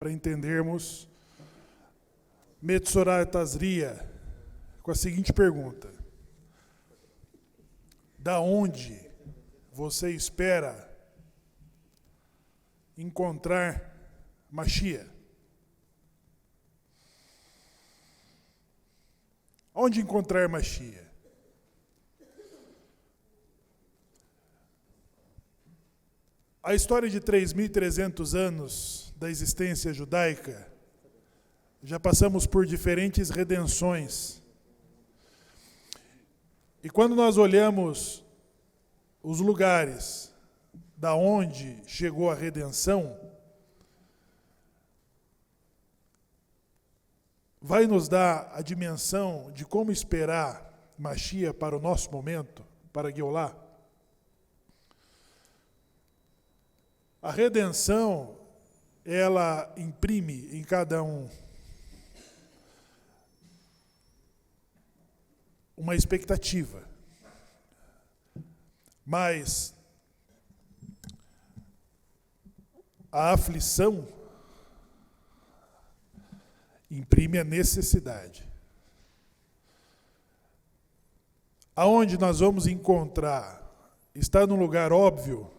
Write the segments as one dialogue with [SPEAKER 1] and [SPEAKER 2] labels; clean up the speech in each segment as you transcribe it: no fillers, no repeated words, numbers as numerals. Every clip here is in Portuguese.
[SPEAKER 1] para entendermos Metzorah Tazria com a seguinte pergunta: da onde você espera encontrar Mashiach? Onde encontrar Mashiach? A história de 3.300 anos da existência judaica, já passamos por diferentes redenções. E quando nós olhamos os lugares da onde chegou a redenção, vai nos dar a dimensão de como esperar Mashiach para o nosso momento, para Geulah. A redenção, ela imprime em cada um uma expectativa. Mas a aflição imprime a necessidade. Aonde nós vamos encontrar? Está num lugar óbvio?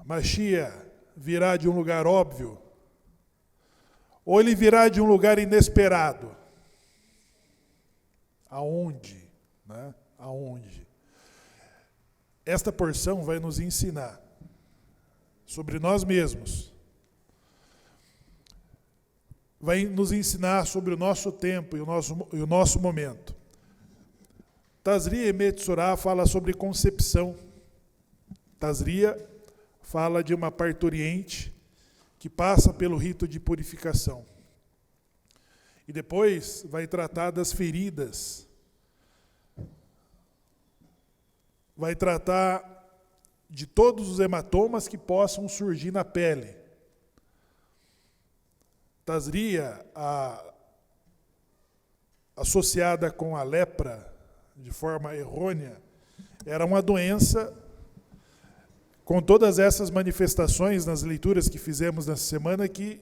[SPEAKER 1] Mashiach virá de um lugar óbvio? Ou ele virá de um lugar inesperado? Aonde? Né? Aonde? Esta porção vai nos ensinar sobre nós mesmos. Vai nos ensinar sobre o nosso tempo e o nosso momento. Tazria e Metzorah fala sobre concepção. Tazria fala de uma parturiente que passa pelo rito de purificação. E depois vai tratar das feridas. Vai tratar de todos os hematomas que possam surgir na pele. Tazria, associada com a lepra, de forma errônea, era uma doença com todas essas manifestações nas leituras que fizemos nessa semana que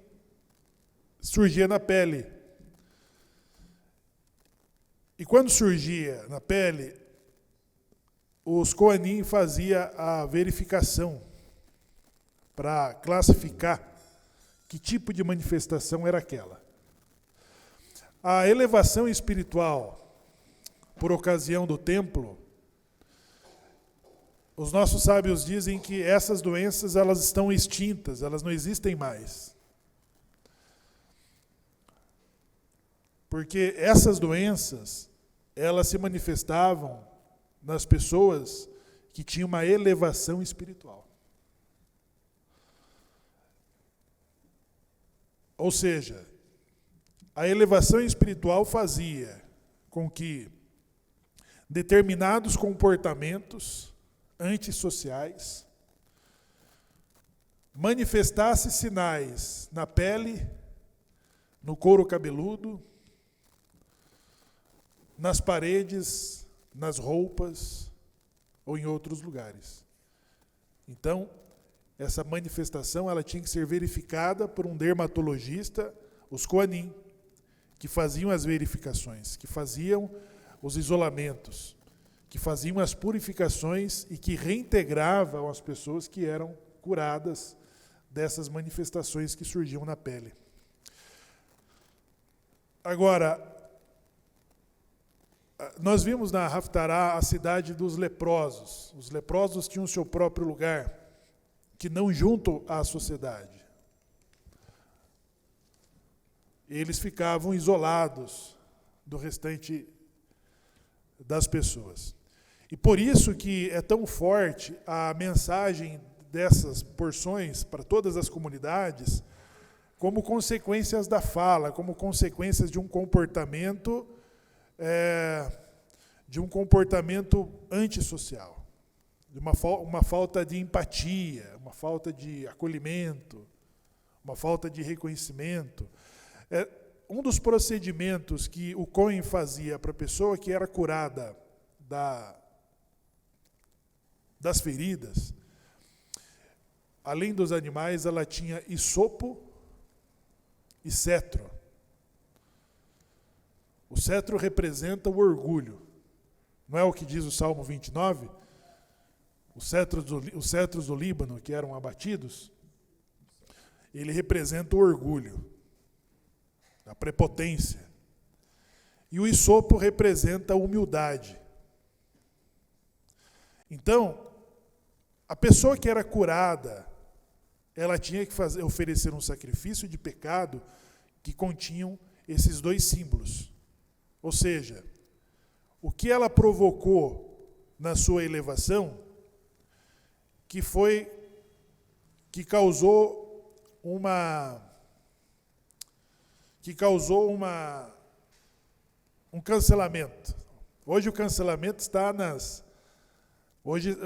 [SPEAKER 1] surgia na pele. E quando surgia na pele, os Kohanim faziam a verificação para classificar que tipo de manifestação era aquela. A elevação espiritual, por ocasião do templo, os nossos sábios dizem que essas doenças elas estão extintas, elas não existem mais. Porque essas doenças, elas se manifestavam nas pessoas que tinham uma elevação espiritual. Ou seja, a elevação espiritual fazia com que determinados comportamentos antissociais manifestassem sinais na pele, no couro cabeludo, nas paredes, nas roupas ou em outros lugares. Então, essa manifestação ela tinha que ser verificada por um dermatologista, os Kohanim, que faziam as verificações, que faziam os isolamentos, que faziam as purificações e que reintegravam as pessoas que eram curadas dessas manifestações que surgiam na pele. Agora, nós vimos na Haftarah a cidade dos leprosos. Os leprosos tinham seu próprio lugar, que não junto à sociedade. Eles ficavam isolados do restante das pessoas. E por isso que é tão forte a mensagem dessas porções para todas as comunidades, como consequências da fala, como consequências de um comportamento antissocial, de uma falta de empatia, uma falta de acolhimento, uma falta de reconhecimento. Um dos procedimentos que o Cohen fazia para a pessoa que era curada das feridas além dos animais, ela tinha hisopo e cetro. O cetro representa o orgulho. Não é o que diz o Salmo 29? Os cetros do Líbano, que eram abatidos, ele representa o orgulho, a prepotência. E o hisopo representa a humildade. Então, a pessoa que era curada, ela tinha que oferecer um sacrifício de pecado que continham esses dois símbolos. Ou seja, o que ela provocou na sua elevação, que causou um cancelamento. Hoje o cancelamento está Hoje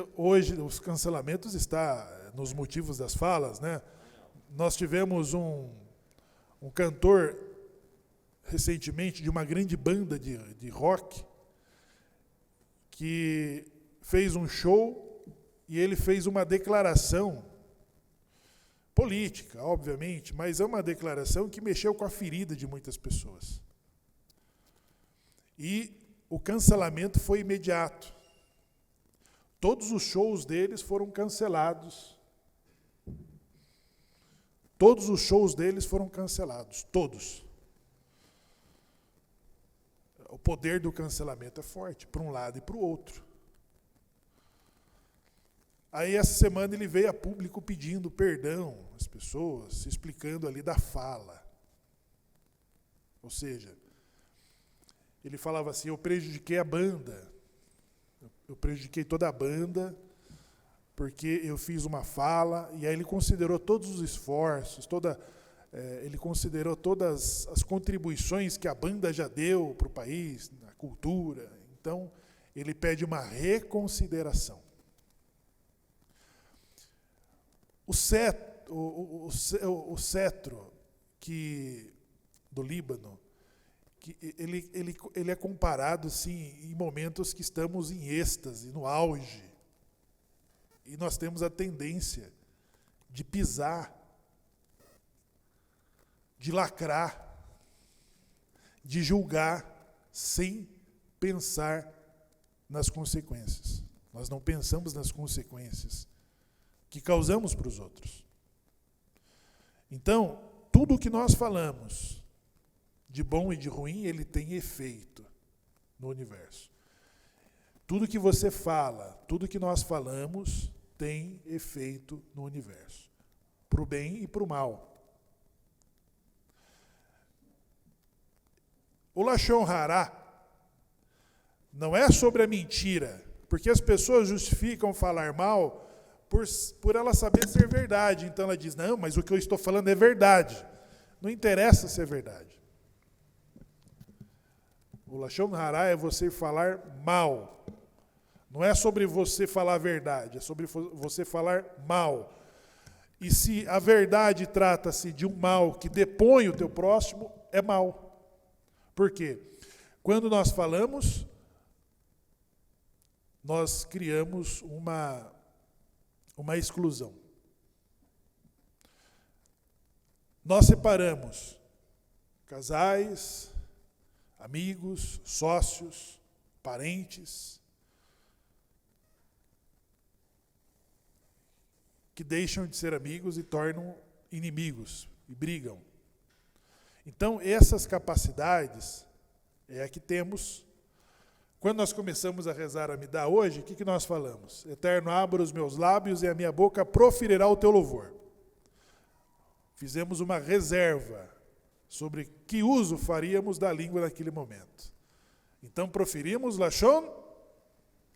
[SPEAKER 1] os cancelamentos estão nos motivos das falas, né? Nós tivemos um cantor recentemente de uma grande banda de rock que fez um show e ele fez uma declaração política, obviamente, mas é uma declaração que mexeu com a ferida de muitas pessoas. E o cancelamento foi imediato. Todos os shows deles foram cancelados. Todos os shows deles foram cancelados. Todos. O poder do cancelamento é forte, para um lado e para o outro. Aí, essa semana, ele veio a público pedindo perdão às pessoas, se explicando ali da fala. Ou seja, ele falava assim, eu prejudiquei a banda. Eu prejudiquei toda a banda, porque eu fiz uma fala, e aí ele considerou todos os esforços, ele considerou todas as contribuições que a banda já deu para o país, na cultura. Então, ele pede uma reconsideração. O cetro do Líbano, ele é comparado assim, em momentos que estamos em êxtase, no auge. E nós temos a tendência de pisar, de lacrar, de julgar, sem pensar nas consequências. Nós não pensamos nas consequências que causamos para os outros. Então, tudo o que nós falamos, de bom e de ruim, ele tem efeito no universo. Tudo que você fala, tudo que nós falamos, tem efeito no universo. Para o bem e para o mal. O Lashon Hará não é sobre a mentira, porque as pessoas justificam falar mal por ela saber ser verdade. Então ela diz, não, mas o que eu estou falando é verdade. Não interessa se é verdade. O Lashon Hará é você falar mal. Não é sobre você falar a verdade, é sobre você falar mal. E se a verdade trata-se de um mal que depõe o teu próximo, é mal. Por quê? Quando nós falamos, nós criamos uma exclusão. Nós separamos casais, amigos, sócios, parentes, que deixam de ser amigos e tornam inimigos, e brigam. Então, essas capacidades é a que temos. Quando nós começamos a rezar a Amidá hoje, o que nós falamos? Eterno, abra os meus lábios e a minha boca proferirá o teu louvor. Fizemos uma reserva sobre que uso faríamos da língua naquele momento. Então, proferimos Lashon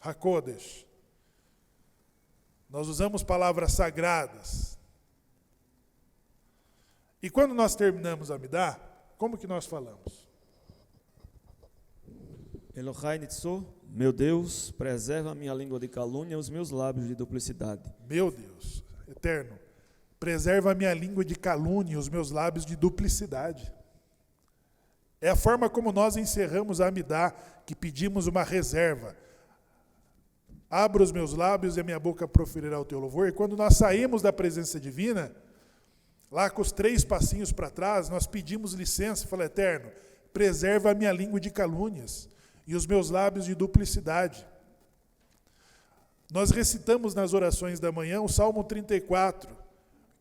[SPEAKER 1] HaKodesh. Nós usamos palavras sagradas. E quando nós terminamos a Amidá, como que nós falamos?
[SPEAKER 2] Elohai Nitzor, meu Deus, preserva a minha língua de calúnia e os meus lábios de duplicidade.
[SPEAKER 1] Meu Deus, eterno, preserva a minha língua de calúnia e os meus lábios de duplicidade. É a forma como nós encerramos a Amidá, que pedimos uma reserva. Abra os meus lábios e a minha boca proferirá o teu louvor. E quando nós saímos da presença divina, lá com os 3 passinhos para trás, nós pedimos licença e falamos: Eterno, preserva a minha língua de calúnias e os meus lábios de duplicidade. Nós recitamos nas orações da manhã o Salmo 34,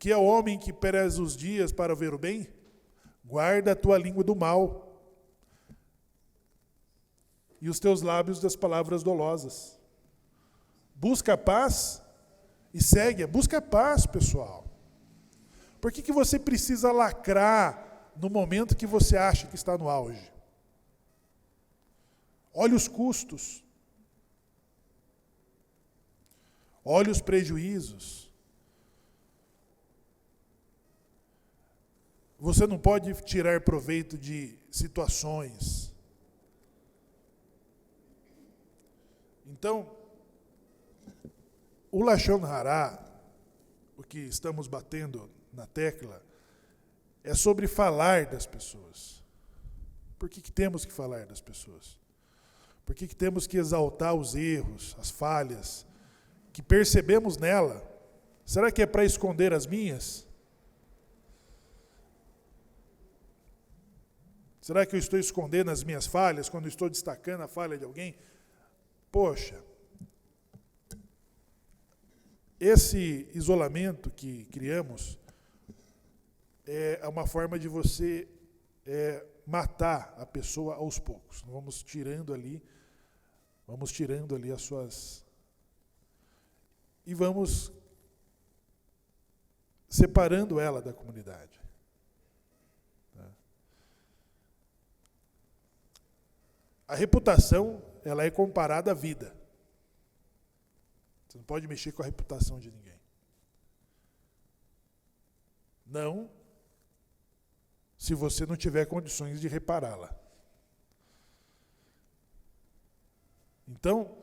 [SPEAKER 1] que é o homem que preza os dias para ver o bem, guarda a tua língua do mal e os teus lábios das palavras dolosas. Busca a paz e segue. Busca a paz, pessoal. Por que você precisa lacrar no momento que você acha que está no auge? Olha os custos. Olha os prejuízos. Você não pode tirar proveito de situações. Então, o Lashon Hará, o que estamos batendo na tecla, é sobre falar das pessoas. Por que temos que falar das pessoas? Por que temos que exaltar os erros, as falhas que percebemos nela? Será que é para esconder as minhas? Será que eu estou escondendo as minhas falhas quando estou destacando a falha de alguém? Poxa, esse isolamento que criamos é uma forma de você matar a pessoa aos poucos. Vamos tirando ali as suas... E vamos separando ela da comunidade. A reputação, ela é comparada à vida. Você não pode mexer com a reputação de ninguém. Não, se você não tiver condições de repará-la. Então,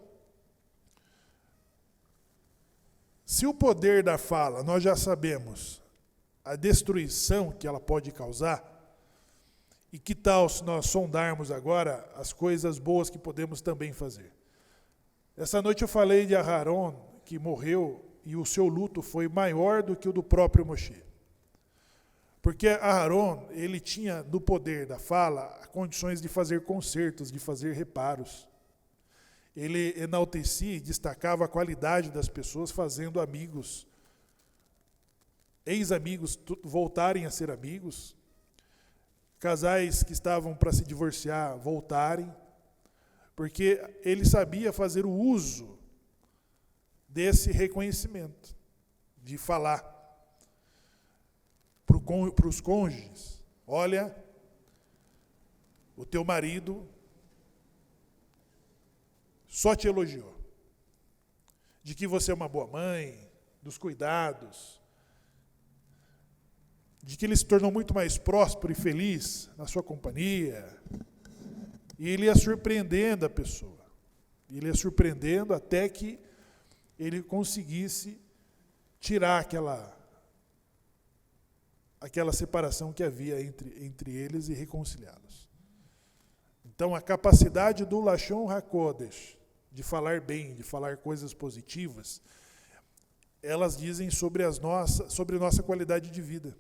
[SPEAKER 1] se o poder da fala, nós já sabemos a destruição que ela pode causar, e que tal se nós sondarmos agora as coisas boas que podemos também fazer? Essa noite eu falei de Aharon, que morreu, e o seu luto foi maior do que o do próprio Moshe. Porque Aharon, ele tinha, no poder da fala, condições de fazer consertos, de fazer reparos. Ele enaltecia e destacava a qualidade das pessoas, fazendo amigos, ex-amigos voltarem a ser amigos, casais que estavam para se divorciar voltarem, porque ele sabia fazer o uso desse reconhecimento, de falar para os cônjuges: olha, o teu marido só te elogiou, de que você é uma boa mãe, dos cuidados, de que ele se tornou muito mais próspero e feliz na sua companhia. E ele ia surpreendendo a pessoa. Ele ia surpreendendo até que ele conseguisse tirar aquela separação que havia entre eles e reconciliá-los. Então, a capacidade do Lashon HaKodesh de falar bem, de falar coisas positivas, elas dizem sobre nossa qualidade de vida,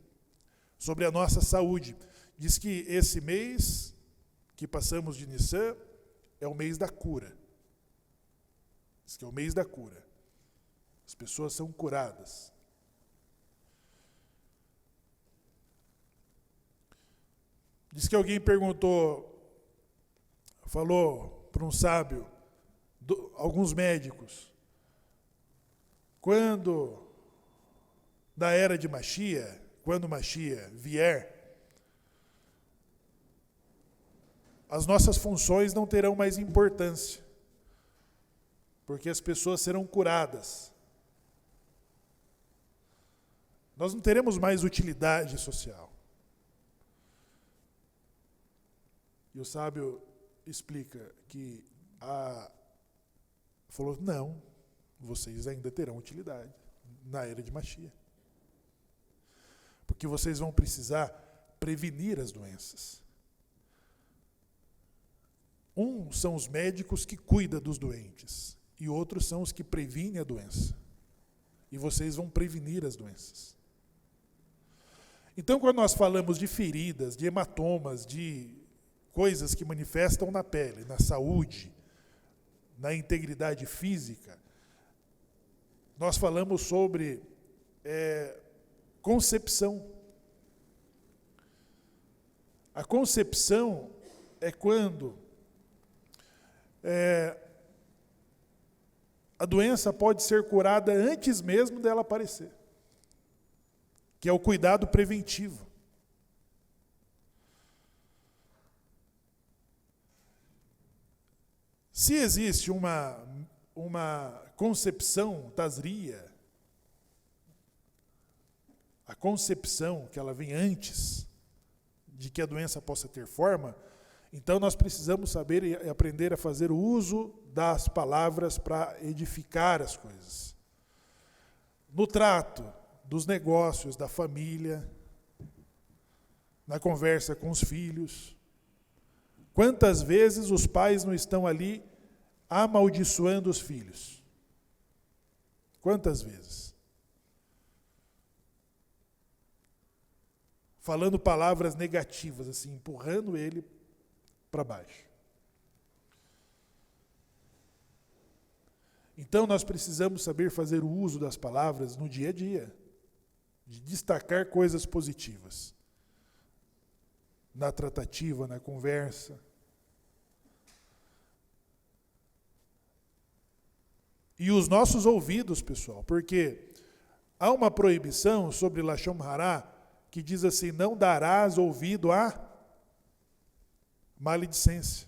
[SPEAKER 1] sobre a nossa saúde. Diz que esse mês que passamos de Nissan é o mês da cura. Diz que é o mês da cura. As pessoas são curadas. Diz que alguém falou para um sábio, alguns médicos, quando da era de Mashiach, quando Mashiach vier, as nossas funções não terão mais importância, porque as pessoas serão curadas. Nós não teremos mais utilidade social. E o sábio explica que falou: não, vocês ainda terão utilidade na era de Mashiach. Porque vocês vão precisar prevenir as doenças. São os médicos que cuidam dos doentes. e outros são os que previnem a doença. E vocês vão prevenir as doenças. Então, quando nós falamos de feridas, de hematomas, de coisas que manifestam na pele, na saúde, na integridade física, nós falamos sobre concepção. A concepção é quando a doença pode ser curada antes mesmo dela aparecer, que é o cuidado preventivo. Se existe uma concepção tasria, a concepção que ela vem antes de que a doença possa ter forma, então nós precisamos saber e aprender a fazer o uso das palavras para edificar as coisas. No trato dos negócios, da família, na conversa com os filhos. Quantas vezes os pais não estão ali amaldiçoando os filhos? Quantas vezes? Falando palavras negativas, assim, empurrando ele para baixo. Então nós precisamos saber fazer o uso das palavras no dia a dia, de destacar coisas positivas. Na tratativa, na conversa. E os nossos ouvidos, pessoal, porque há uma proibição sobre Lashon Hará que diz assim, não darás ouvido à maledicência.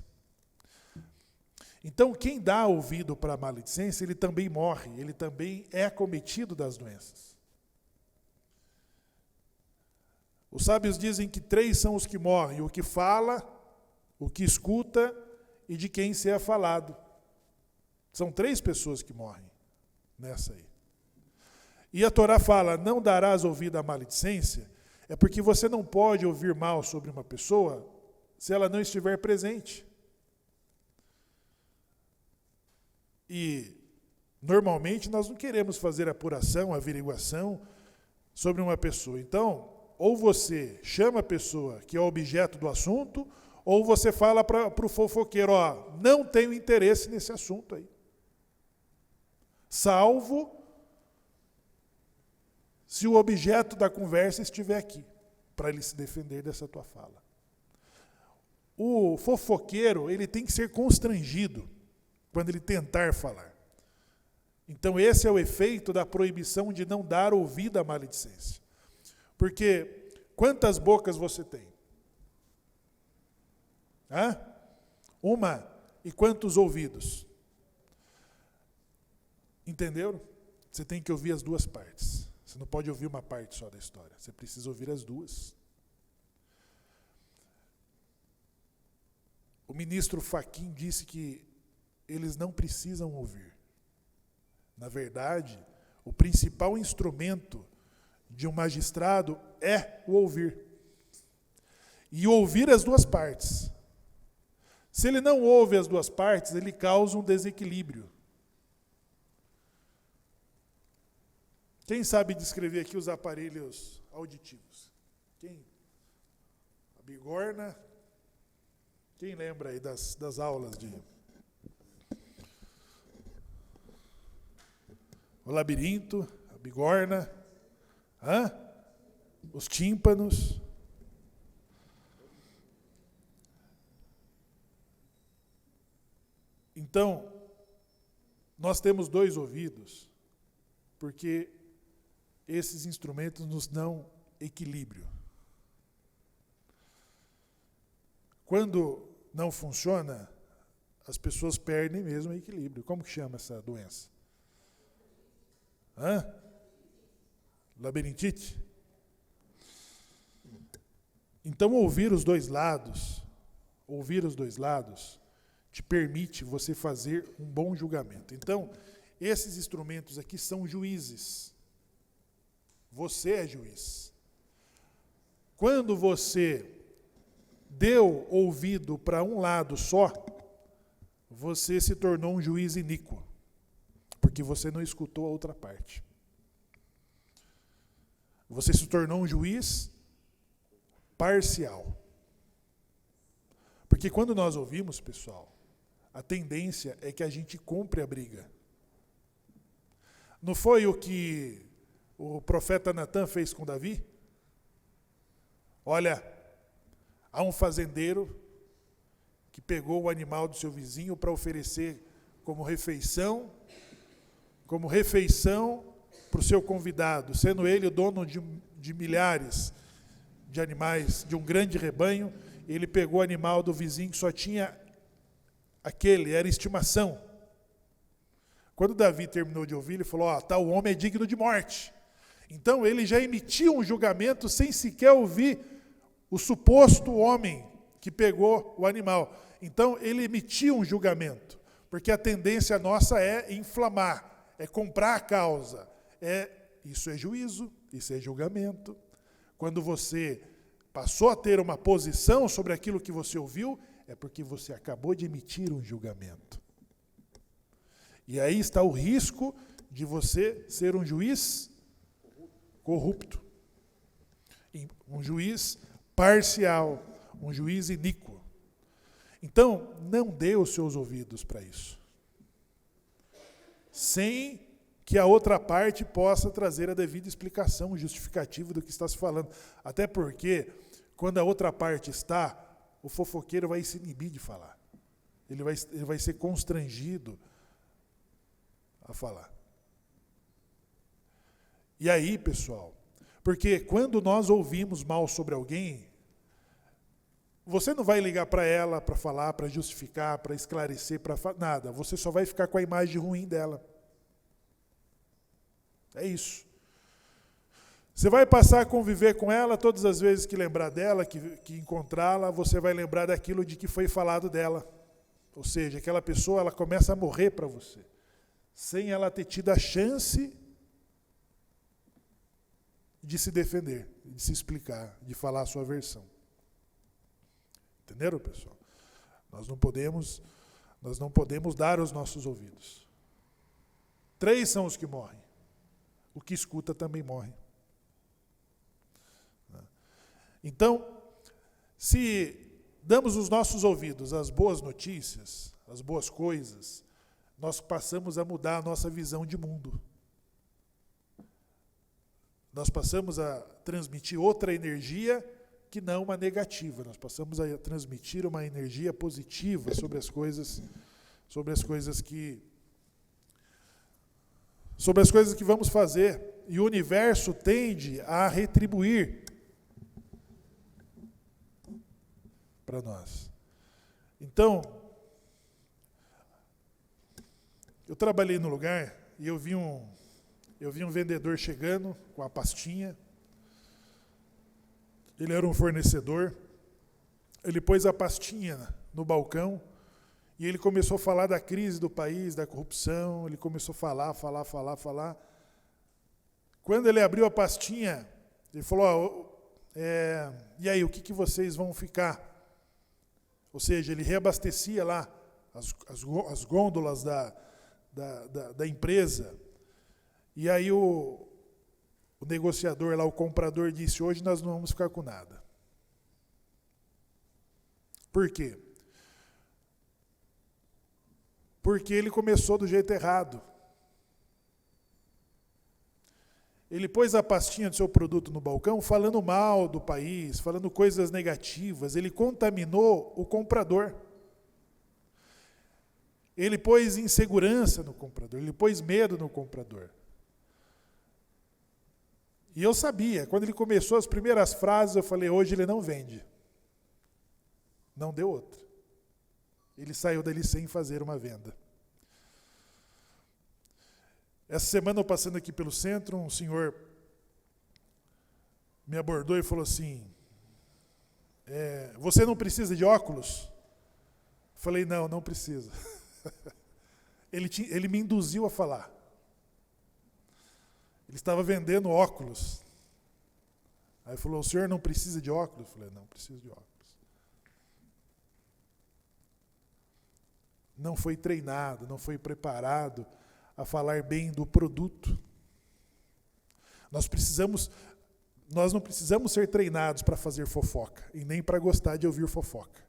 [SPEAKER 1] Então, quem dá ouvido para a maledicência, ele também morre, ele também é acometido das doenças. Os sábios dizem que 3 são os que morrem, o que fala, o que escuta e de quem se é falado. São 3 pessoas que morrem nessa aí. E a Torá fala, não darás ouvido à maledicência, é porque você não pode ouvir mal sobre uma pessoa se ela não estiver presente. E, normalmente, nós não queremos fazer apuração, averiguação sobre uma pessoa. Então, ou você chama a pessoa que é objeto do assunto, ou você fala para o fofoqueiro, ó, não tenho interesse nesse assunto aí. Salvo se o objeto da conversa estiver aqui, para ele se defender dessa tua fala. O fofoqueiro, ele tem que ser constrangido quando ele tentar falar. Então esse é o efeito da proibição de não dar ouvido à maledicência. Porque quantas bocas você tem? Uma. E quantos ouvidos? Entenderam? Você tem que ouvir as duas partes. Você não pode ouvir uma parte só da história. Você precisa ouvir as duas. O ministro Fachin disse que eles não precisam ouvir. Na verdade, o principal instrumento de um magistrado é o ouvir. E ouvir as duas partes. Se ele não ouve as duas partes, ele causa um desequilíbrio. Quem sabe descrever aqui os aparelhos auditivos? Quem? A bigorna? Quem lembra aí das aulas de... O labirinto, a bigorna, os tímpanos. Então, nós temos 2 ouvidos, porque esses instrumentos nos dão equilíbrio. Quando não funciona, as pessoas perdem mesmo o equilíbrio. Como que chama essa doença? Labirintite? Então, ouvir os dois lados, te permite você fazer um bom julgamento. Então, esses instrumentos aqui são juízes. Você é juiz. Quando você deu ouvido para um lado só, você se tornou um juiz iníquo. Porque você não escutou a outra parte. Você se tornou um juiz parcial. Porque quando nós ouvimos, pessoal, a tendência é que a gente compre a briga. Não foi o que o profeta Natan fez com Davi? Olha, há um fazendeiro que pegou o animal do seu vizinho para oferecer como refeição para o seu convidado, sendo ele o dono de milhares de animais, de um grande rebanho. Ele pegou o animal do vizinho que só tinha aquele, era estimação. Quando Davi terminou de ouvir, ele falou, tal homem é digno de morte. Então ele já emitiu um julgamento sem sequer ouvir o suposto homem que pegou o animal. Então ele emitiu um julgamento, porque a tendência nossa é inflamar, é comprar a causa. Isso é juízo, isso é julgamento. Quando você passou a ter uma posição sobre aquilo que você ouviu, é porque você acabou de emitir um julgamento. E aí está o risco de você ser um juiz corrupto, um juiz parcial, um juiz iníquo. Então, não dê os seus ouvidos para isso, sem que a outra parte possa trazer a devida explicação justificativa do que está se falando. Até porque, quando a outra parte está, o fofoqueiro vai se inibir de falar. Ele vai ser constrangido a falar. E aí, pessoal, porque quando nós ouvimos mal sobre alguém, você não vai ligar para ela para falar, para justificar, para esclarecer, nada. Você só vai ficar com a imagem ruim dela. É isso. Você vai passar a conviver com ela todas as vezes que lembrar dela, que encontrá-la, você vai lembrar daquilo de que foi falado dela. Ou seja, aquela pessoa ela começa a morrer para você, sem ela ter tido a chance de se defender, de se explicar, de falar a sua versão. Entenderam, pessoal? Nós não podemos dar os nossos ouvidos. 3 são os que morrem. O que escuta também morre. Então, se damos os nossos ouvidos às boas notícias, às boas coisas, nós passamos a mudar a nossa visão de mundo. Nós passamos a transmitir outra energia que não uma negativa. Nós passamos a transmitir uma energia positiva sobre as coisas que vamos fazer. E o universo tende a retribuir para nós. Então, eu trabalhei no lugar e eu vi um vendedor chegando com a pastinha. Ele era um fornecedor. Ele pôs a pastinha no balcão e ele começou a falar da crise do país, da corrupção. Ele começou a falar. Quando ele abriu a pastinha, ele falou, e aí, o que vocês vão ficar? Ou seja, ele reabastecia lá as gôndolas da empresa. E aí o negociador lá, o comprador, disse, hoje nós não vamos ficar com nada. Por quê? Porque ele começou do jeito errado. Ele pôs a pastinha do seu produto no balcão falando mal do país, falando coisas negativas. Ele contaminou o comprador. Ele pôs insegurança no comprador, ele pôs medo no comprador. E eu sabia, quando ele começou as primeiras frases, eu falei, hoje ele não vende. Não deu outra. Ele saiu dali sem fazer uma venda. Essa semana, eu passando aqui pelo centro, um senhor me abordou e falou assim, você não precisa de óculos? Eu falei, não precisa. Ele me induziu a falar. Ele estava vendendo óculos. Aí falou, o senhor não precisa de óculos? Eu falei, não preciso de óculos. Não foi treinado, não foi preparado a falar bem do produto. Nós não precisamos ser treinados para fazer fofoca e nem para gostar de ouvir fofoca.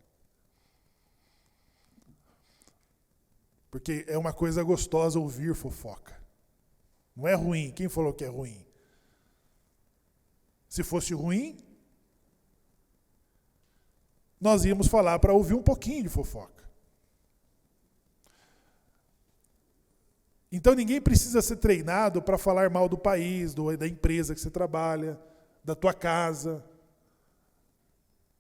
[SPEAKER 1] Porque é uma coisa gostosa ouvir fofoca. Não é ruim. Quem falou que é ruim? Se fosse ruim, nós íamos falar para ouvir um pouquinho de fofoca. Então ninguém precisa ser treinado para falar mal do país, da empresa que você trabalha, da tua casa.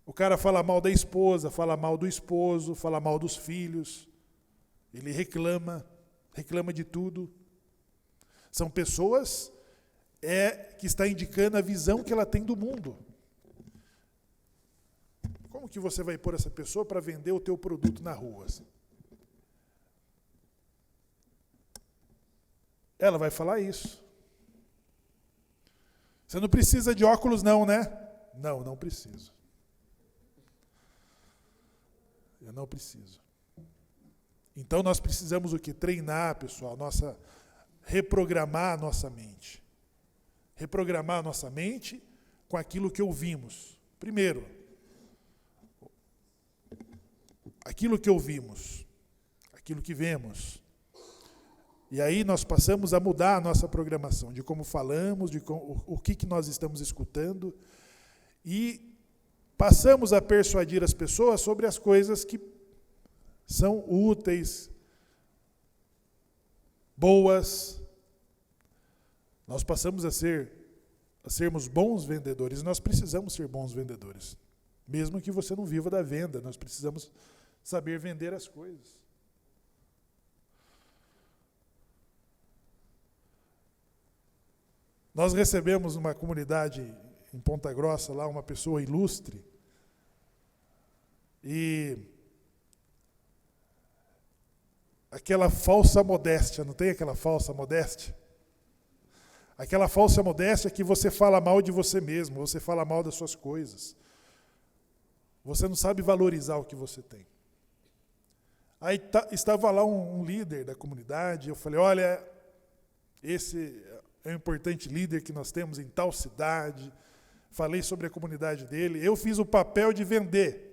[SPEAKER 1] O cara fala mal da esposa, fala mal do esposo, fala mal dos filhos. Ele reclama de tudo. São pessoas que está indicando a visão que ela tem do mundo. Como que você vai pôr essa pessoa para vender o teu produto na rua? Ela vai falar isso. Você não precisa de óculos não, né? Não, não preciso. Eu não preciso. Então nós precisamos o quê? Treinar, pessoal, reprogramar a nossa mente. Reprogramar a nossa mente com aquilo que ouvimos. Primeiro, aquilo que ouvimos, aquilo que vemos. E aí nós passamos a mudar a nossa programação, de como falamos, o que nós estamos escutando, e passamos a persuadir as pessoas sobre as coisas que são úteis, boas. Nós passamos a sermos bons vendedores. Nós precisamos ser bons vendedores. Mesmo que você não viva da venda, nós precisamos saber vender as coisas. Nós recebemos numa comunidade em Ponta Grossa, lá, uma pessoa ilustre, e aquela falsa modéstia, não tem aquela falsa modéstia? Aquela falsa modéstia que você fala mal de você mesmo, você fala mal das suas coisas. Você não sabe valorizar o que você tem. Aí estava lá um líder da comunidade, eu falei, olha, esse é um importante líder que nós temos em tal cidade, falei sobre a comunidade dele, eu fiz o papel de vender.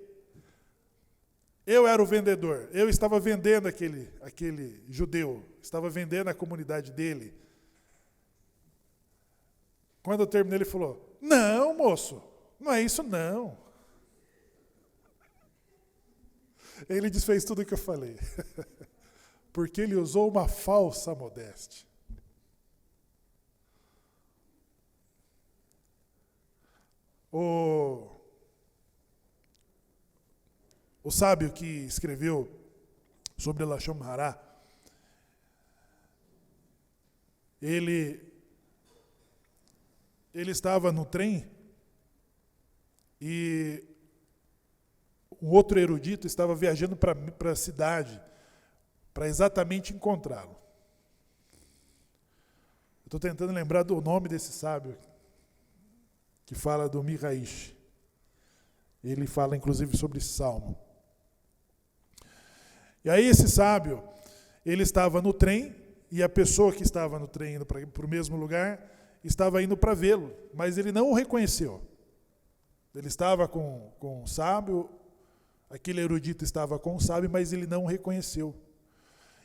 [SPEAKER 1] Eu era o vendedor, eu estava vendendo aquele judeu, estava vendendo a comunidade dele. Quando eu terminei, ele falou, não, moço, não é isso não. Ele desfez tudo o que eu falei, porque ele usou uma falsa modéstia. O sábio que escreveu sobre Lashon Hará, ele estava no trem e um outro erudito estava viajando para a cidade para exatamente encontrá-lo. Estou tentando lembrar do nome desse sábio que fala do Miraish. Ele fala inclusive sobre esse salmo. E aí esse sábio, ele estava no trem, e a pessoa que estava no trem indo para o mesmo lugar, estava indo para vê-lo, mas ele não o reconheceu. Ele estava com o sábio, aquele erudito estava com o sábio, mas ele não o reconheceu.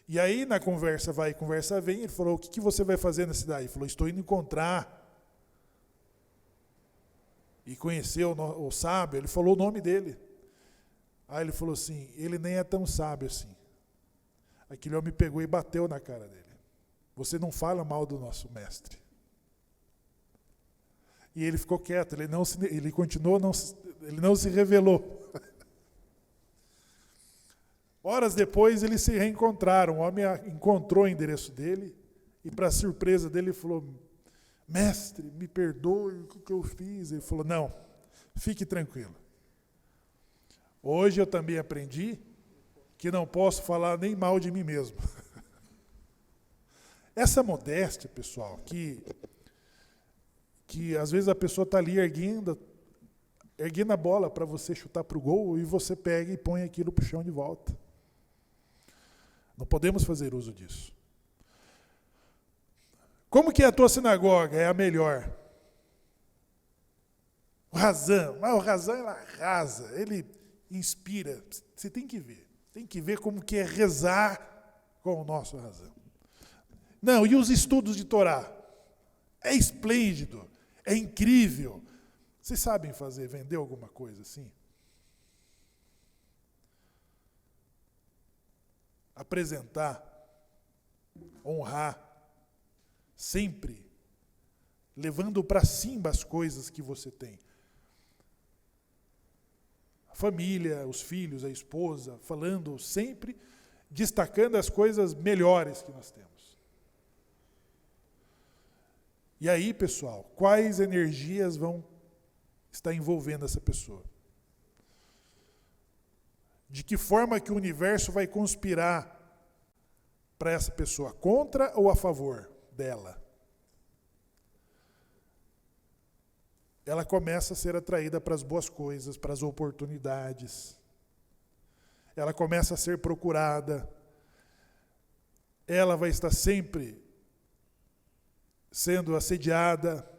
[SPEAKER 1] E aí na conversa vai e conversa vem, ele falou, o que você vai fazer na cidade? Ele falou, estou indo encontrar. E conheceu o sábio, ele falou o nome dele. Aí ele falou assim, ele nem é tão sábio assim. Aquele homem pegou e bateu na cara dele. Você não fala mal do nosso mestre. E ele ficou quieto, ele continuou, ele não se revelou. Horas depois eles se reencontraram, o homem encontrou o endereço dele, e para surpresa dele ele falou, mestre, me perdoe o que eu fiz. Ele falou, não, fique tranquilo. Hoje eu também aprendi que não posso falar nem mal de mim mesmo. Essa modéstia, pessoal, que às vezes a pessoa está ali erguendo a bola para você chutar para o gol e você pega e põe aquilo para o chão de volta. Não podemos fazer uso disso. Como que é a tua sinagoga? É a melhor. O Razan, mas o Razan ele arrasa, ele inspira. Você tem que ver como que é rezar com o nosso Razan. Não, e os estudos de Torá? É esplêndido, é incrível. Vocês sabem vender alguma coisa assim? Apresentar, honrar, sempre levando para cima as coisas que você tem. A família, os filhos, a esposa, falando sempre, destacando as coisas melhores que nós temos. E aí, pessoal, quais energias vão estar envolvendo essa pessoa? De que forma que o universo vai conspirar para essa pessoa, contra ou a favor dela? Ela começa a ser atraída para as boas coisas, para as oportunidades. Ela começa a ser procurada. Ela vai estar sempre sendo assediada.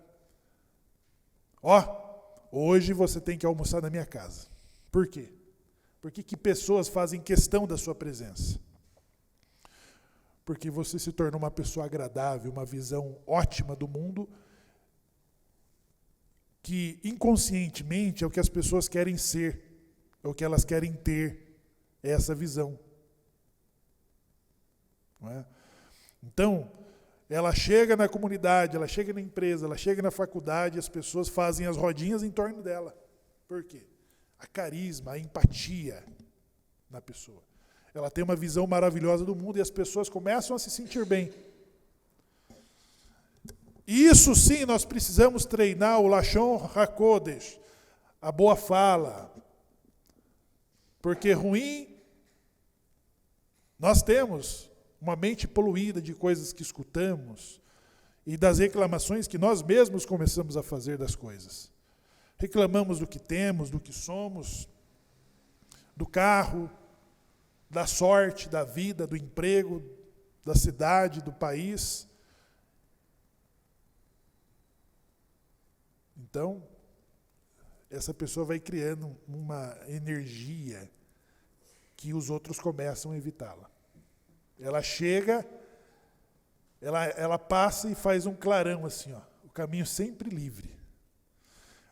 [SPEAKER 1] Hoje você tem que almoçar na minha casa. Por quê? Porque que pessoas fazem questão da sua presença? Porque você se tornou uma pessoa agradável, uma visão ótima do mundo, que inconscientemente é o que as pessoas querem ser, é o que elas querem ter, é essa visão. Não é? Então, ela chega na comunidade, ela chega na empresa, ela chega na faculdade, as pessoas fazem as rodinhas em torno dela. Por quê? A carisma, a empatia na pessoa. Ela tem uma visão maravilhosa do mundo e as pessoas começam a se sentir bem. E isso sim, nós precisamos treinar o Lashon HaKodesh, a boa fala. Porque ruim, nós temos uma mente poluída de coisas que escutamos e das reclamações que nós mesmos começamos a fazer das coisas. Reclamamos do que temos, do que somos, do carro, da sorte, da vida, do emprego, da cidade, do país. Então, essa pessoa vai criando uma energia que os outros começam a evitá-la. Ela chega, ela passa e faz um clarão assim, o caminho sempre livre.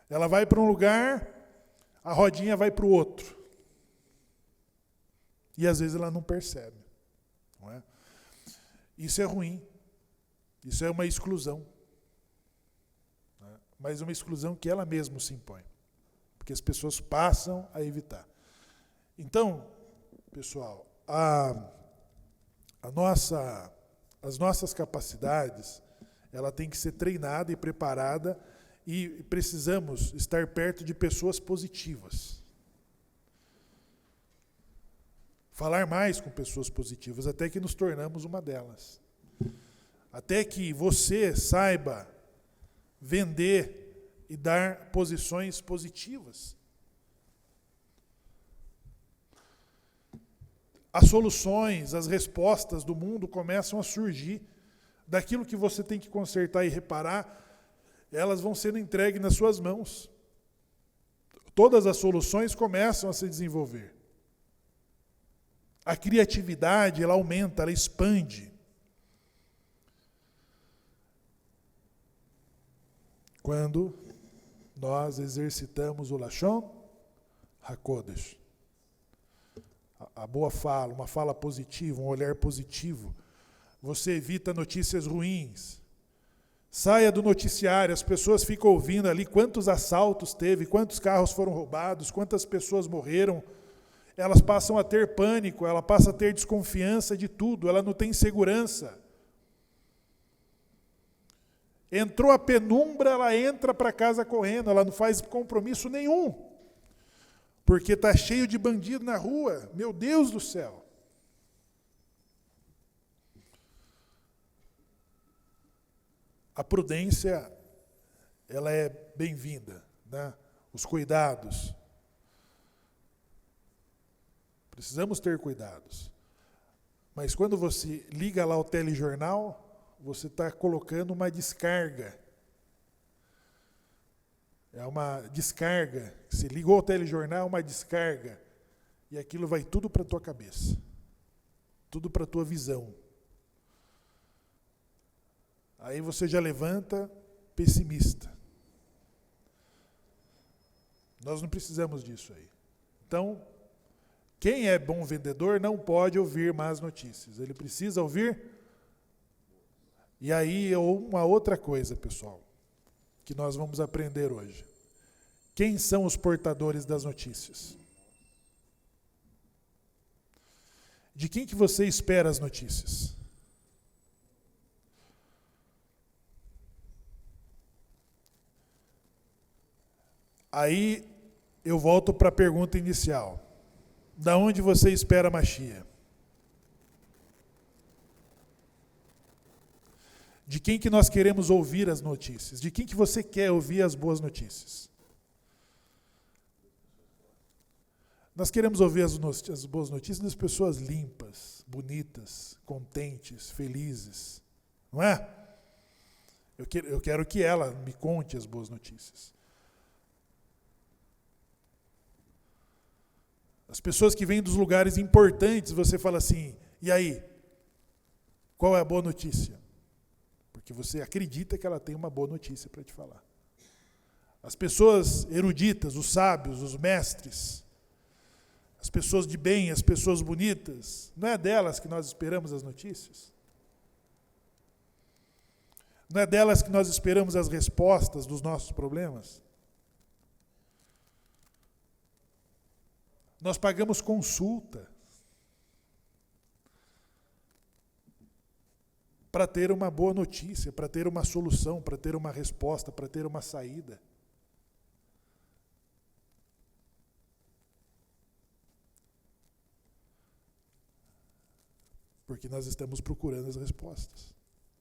[SPEAKER 1] Ela vai para um lugar, a rodinha vai para o outro. E às vezes ela não percebe. Não é? Isso é ruim. Isso é uma exclusão. Mas uma exclusão que ela mesma se impõe. Porque as pessoas passam a evitar. Então, pessoal, as nossas capacidades, ela tem que ser treinada e preparada e precisamos estar perto de pessoas positivas. Falar mais com pessoas positivas, até que nos tornamos uma delas. Até que você saiba vender e dar posições positivas. As soluções, as respostas do mundo começam a surgir. Daquilo que você tem que consertar e reparar, elas vão sendo entregues nas suas mãos. Todas as soluções começam a se desenvolver. A criatividade, ela aumenta, ela expande. Quando nós exercitamos o Lashon HaKodesh. A boa fala, uma fala positiva, um olhar positivo. Você evita notícias ruins. Saia do noticiário, as pessoas ficam ouvindo ali quantos assaltos teve, quantos carros foram roubados, quantas pessoas morreram. Elas passam a ter pânico, ela passa a ter desconfiança de tudo, ela não tem segurança. Entrou a penumbra, ela entra para casa correndo, ela não faz compromisso nenhum. Porque está cheio de bandido na rua, meu Deus do céu. A prudência, ela é bem-vinda, né? Os cuidados. Precisamos ter cuidados. Mas quando você liga lá o telejornal, você está colocando uma descarga. É uma descarga. Você ligou o telejornal, uma descarga. E aquilo vai tudo para a tua cabeça. Tudo para a tua visão. Aí você já levanta pessimista. Nós não precisamos disso aí. Então, quem é bom vendedor não pode ouvir más notícias. Ele precisa ouvir. E aí, uma outra coisa, pessoal, que nós vamos aprender hoje. Quem são os portadores das notícias? De quem que você espera as notícias? Aí eu volto para a pergunta inicial. Da onde você espera a Machia? De quem que nós queremos ouvir as notícias? De quem que você quer ouvir as boas notícias? Nós queremos ouvir as boas notícias das pessoas limpas, bonitas, contentes, felizes. Não é? Eu quero que ela me conte as boas notícias. As pessoas que vêm dos lugares importantes, você fala assim, e aí? Qual é a boa notícia? Porque você acredita que ela tem uma boa notícia para te falar. As pessoas eruditas, os sábios, os mestres, as pessoas de bem, as pessoas bonitas, não é delas que nós esperamos as notícias? Não é delas que nós esperamos as respostas dos nossos problemas? Nós pagamos consulta para ter uma boa notícia, para ter uma solução, para ter uma resposta, para ter uma saída. Porque nós estamos procurando as respostas.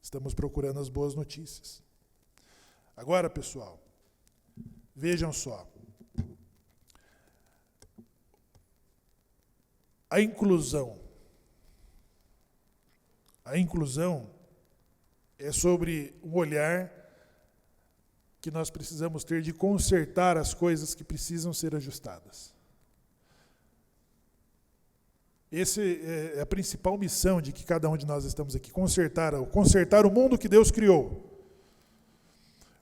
[SPEAKER 1] Estamos procurando as boas notícias. Agora, pessoal, vejam só. A inclusão. A inclusão é sobre um olhar que nós precisamos ter de consertar as coisas que precisam ser ajustadas. Essa é a principal missão de que cada um de nós estamos aqui, consertar o mundo que Deus criou.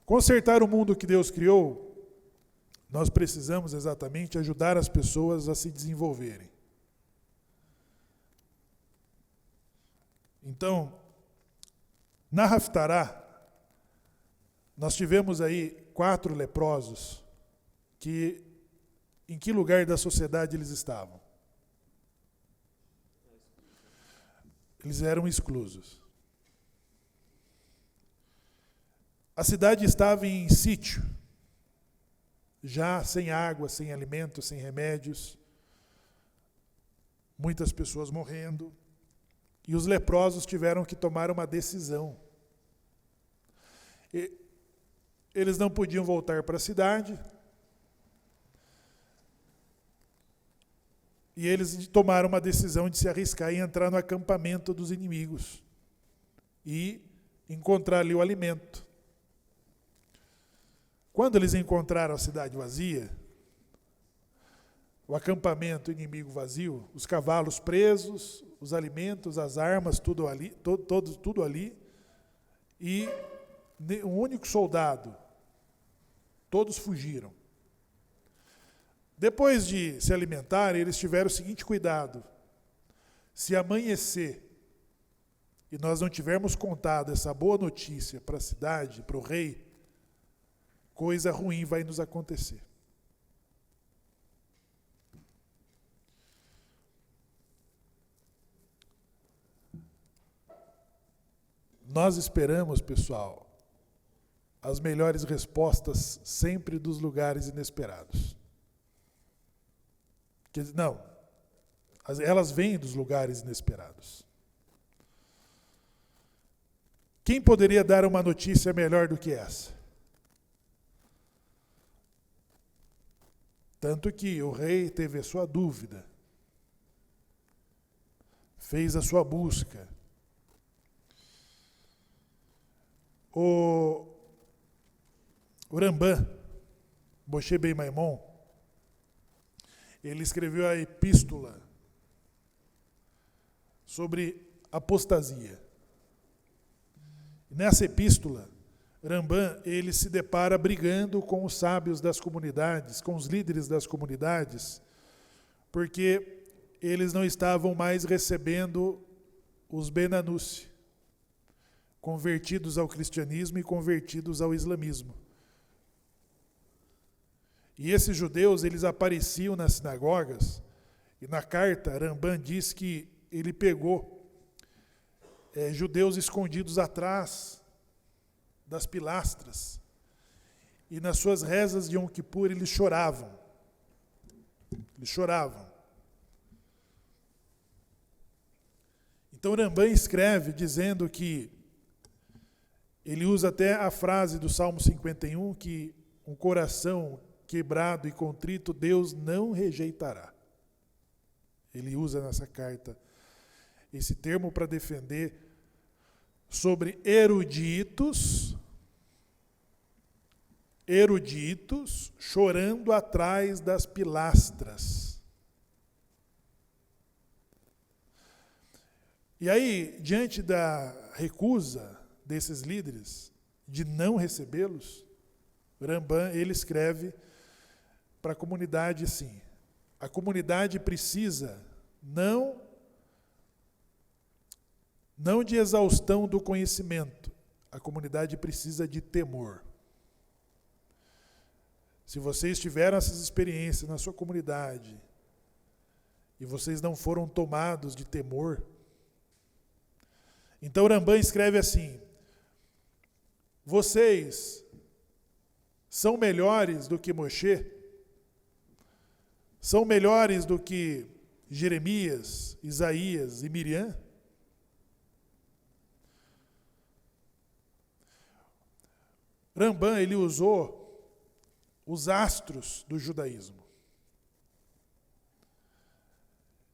[SPEAKER 1] Consertar o mundo que Deus criou, nós precisamos exatamente ajudar as pessoas a se desenvolverem. Então, na Haftará, nós tivemos aí 4 leprosos que, em que lugar da sociedade eles estavam? Eles eram exclusos. A cidade estava em sítio, já sem água, sem alimento, sem remédios, muitas pessoas morrendo. E os leprosos tiveram que tomar uma decisão. Eles não podiam voltar para a cidade. E eles tomaram uma decisão de se arriscar e entrar no acampamento dos inimigos. E encontrar ali o alimento. Quando eles encontraram a cidade vazia, o acampamento inimigo vazio, os cavalos presos, os alimentos, as armas, tudo ali, tudo ali, e um único soldado. Todos fugiram. Depois de se alimentarem, eles tiveram o seguinte cuidado: se amanhecer e nós não tivermos contado essa boa notícia para a cidade, para o rei, coisa ruim vai nos acontecer. Nós esperamos, pessoal, as melhores respostas sempre dos lugares inesperados. Não, elas vêm dos lugares inesperados. Quem poderia dar uma notícia melhor do que essa? Tanto que o rei teve a sua dúvida, fez a sua busca. O Rambam, Moshe Ben Maimon, ele escreveu a epístola sobre apostasia. Nessa epístola, Rambam, ele se depara brigando com os sábios das comunidades, com os líderes das comunidades, porque eles não estavam mais recebendo os Benanussi, convertidos ao cristianismo e convertidos ao islamismo. E esses judeus, eles apareciam nas sinagogas, e na carta, Rambam diz que ele pegou judeus escondidos atrás das pilastras, e nas suas rezas de Yom Kippur eles choravam. Eles choravam. Então Rambam escreve dizendo que, ele usa até a frase do Salmo 51, que um coração quebrado e contrito Deus não rejeitará. Ele usa nessa carta esse termo para defender sobre eruditos chorando atrás das pilastras. E aí, diante da recusa desses líderes de não recebê-los, Rambam, ele escreve para a comunidade assim: a comunidade precisa não de exaustão do conhecimento, a comunidade precisa de temor. Se vocês tiveram essas experiências na sua comunidade e vocês não foram tomados de temor, então Rambam escreve assim: vocês são melhores do que Moshe? São melhores do que Jeremias, Isaías e Miriam? Rambam, ele usou os astros do judaísmo.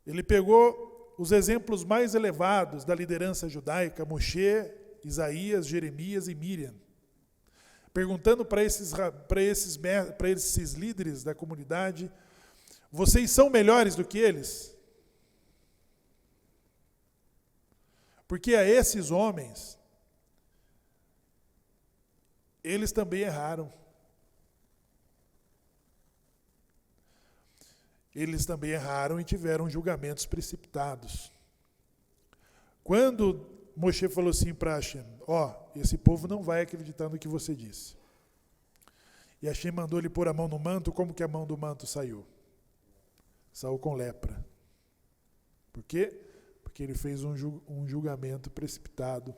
[SPEAKER 1] Ele pegou os exemplos mais elevados da liderança judaica, Moshe, Isaías, Jeremias e Miriam, perguntando para esses líderes da comunidade: vocês são melhores do que eles? Porque a esses homens, eles também erraram. Eles também erraram e tiveram julgamentos precipitados. Quando Moshe falou assim para Hashem: esse povo não vai acreditar no que você disse. E Hashem mandou ele pôr a mão no manto. Como que a mão do manto saiu? Saiu com lepra. Por quê? Porque ele fez um julgamento precipitado.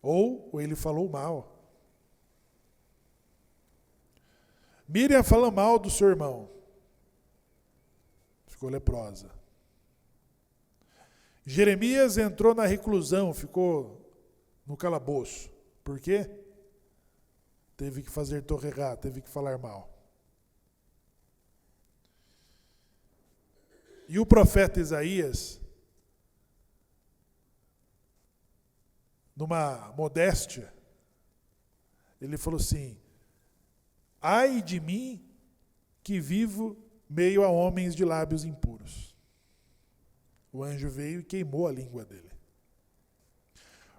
[SPEAKER 1] Ou ele falou mal. Miriam fala mal do seu irmão. Ficou leprosa. Jeremias entrou na reclusão, ficou no calabouço. Por quê? Teve que fazer torrerá, teve que falar mal. E o profeta Isaías, numa modéstia, ele falou assim: ai de mim que vivo meio a homens de lábios impuros. O anjo veio e queimou a língua dele.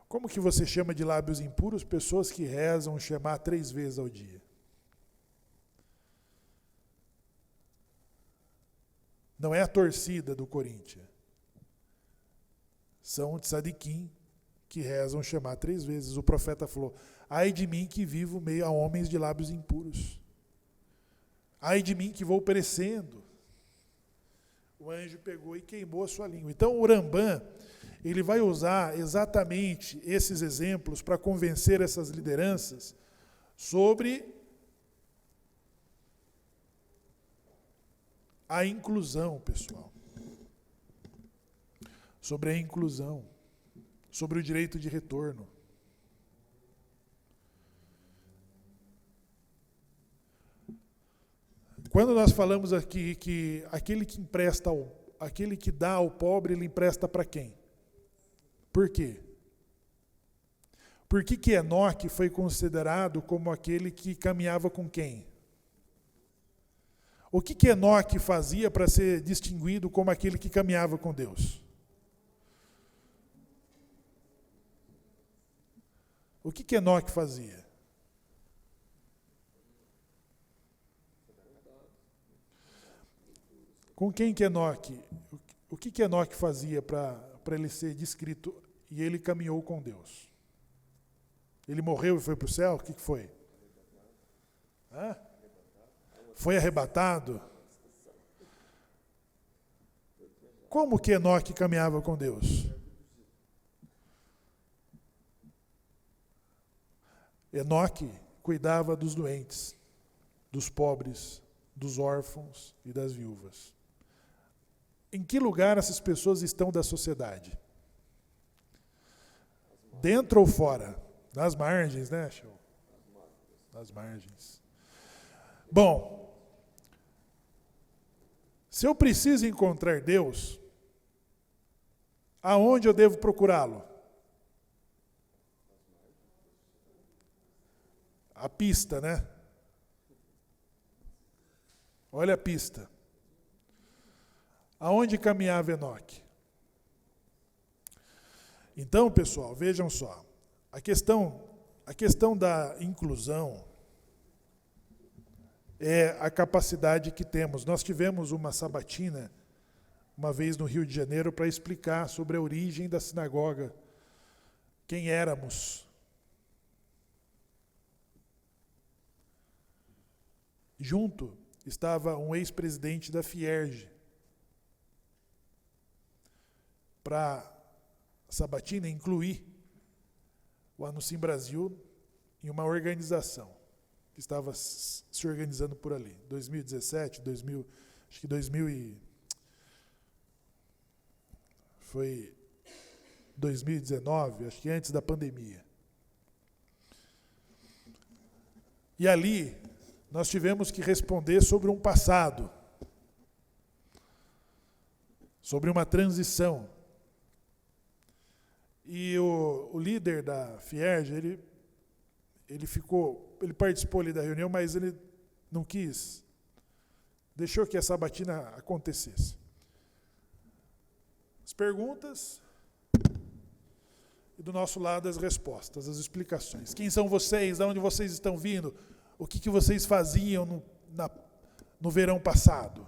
[SPEAKER 1] Como que você chama de lábios impuros pessoas que rezam o Shema 3 vezes ao dia? Não é a torcida do Corinthians. São tzadikim que rezam o Shema 3 vezes. O profeta falou: ai de mim que vivo meio a homens de lábios impuros. Ai de mim que vou perecendo. O anjo pegou e queimou a sua língua. Então o Rambam, ele vai usar exatamente esses exemplos para convencer essas lideranças sobre a inclusão, pessoal. Sobre a inclusão. Sobre o direito de retorno. Quando nós falamos aqui que aquele que dá ao pobre, ele empresta para quem? Por quê? Por que Enoque foi considerado como aquele que caminhava com quem? O que Enoque fazia para ser distinguido como aquele que caminhava com Deus? O que Enoque fazia? Com quem que Enoque? O que Enoque fazia para ele ser descrito e ele caminhou com Deus? Ele morreu e foi para o céu? O que foi? Hã? Foi arrebatado? Como que Enoque caminhava com Deus? Enoque cuidava dos doentes, dos pobres, dos órfãos e das viúvas. Em que lugar essas pessoas estão da sociedade? Dentro ou fora? Nas margens, né, Show? Nas margens. Bom, se eu preciso encontrar Deus, aonde eu devo procurá-lo? A pista, né? Olha a pista. Aonde caminhava Enoque? Então, pessoal, vejam só. A questão da inclusão é a capacidade que temos. Nós tivemos uma sabatina, uma vez no Rio de Janeiro, para explicar sobre a origem da sinagoga, quem éramos. Junto estava um ex-presidente da Fierge. Para a sabatina incluir o Anuncim Brasil em uma organização que estava se organizando por ali. 2017, acho que foi 2019, acho que antes da pandemia. E ali nós tivemos que responder sobre um passado, sobre uma transição. E o líder da Fierge, ele participou ali da reunião, mas ele não quis, deixou que a sabatina acontecesse. As perguntas e do nosso lado as respostas, as explicações. Quem são vocês? De onde vocês estão vindo? O que vocês faziam no verão passado?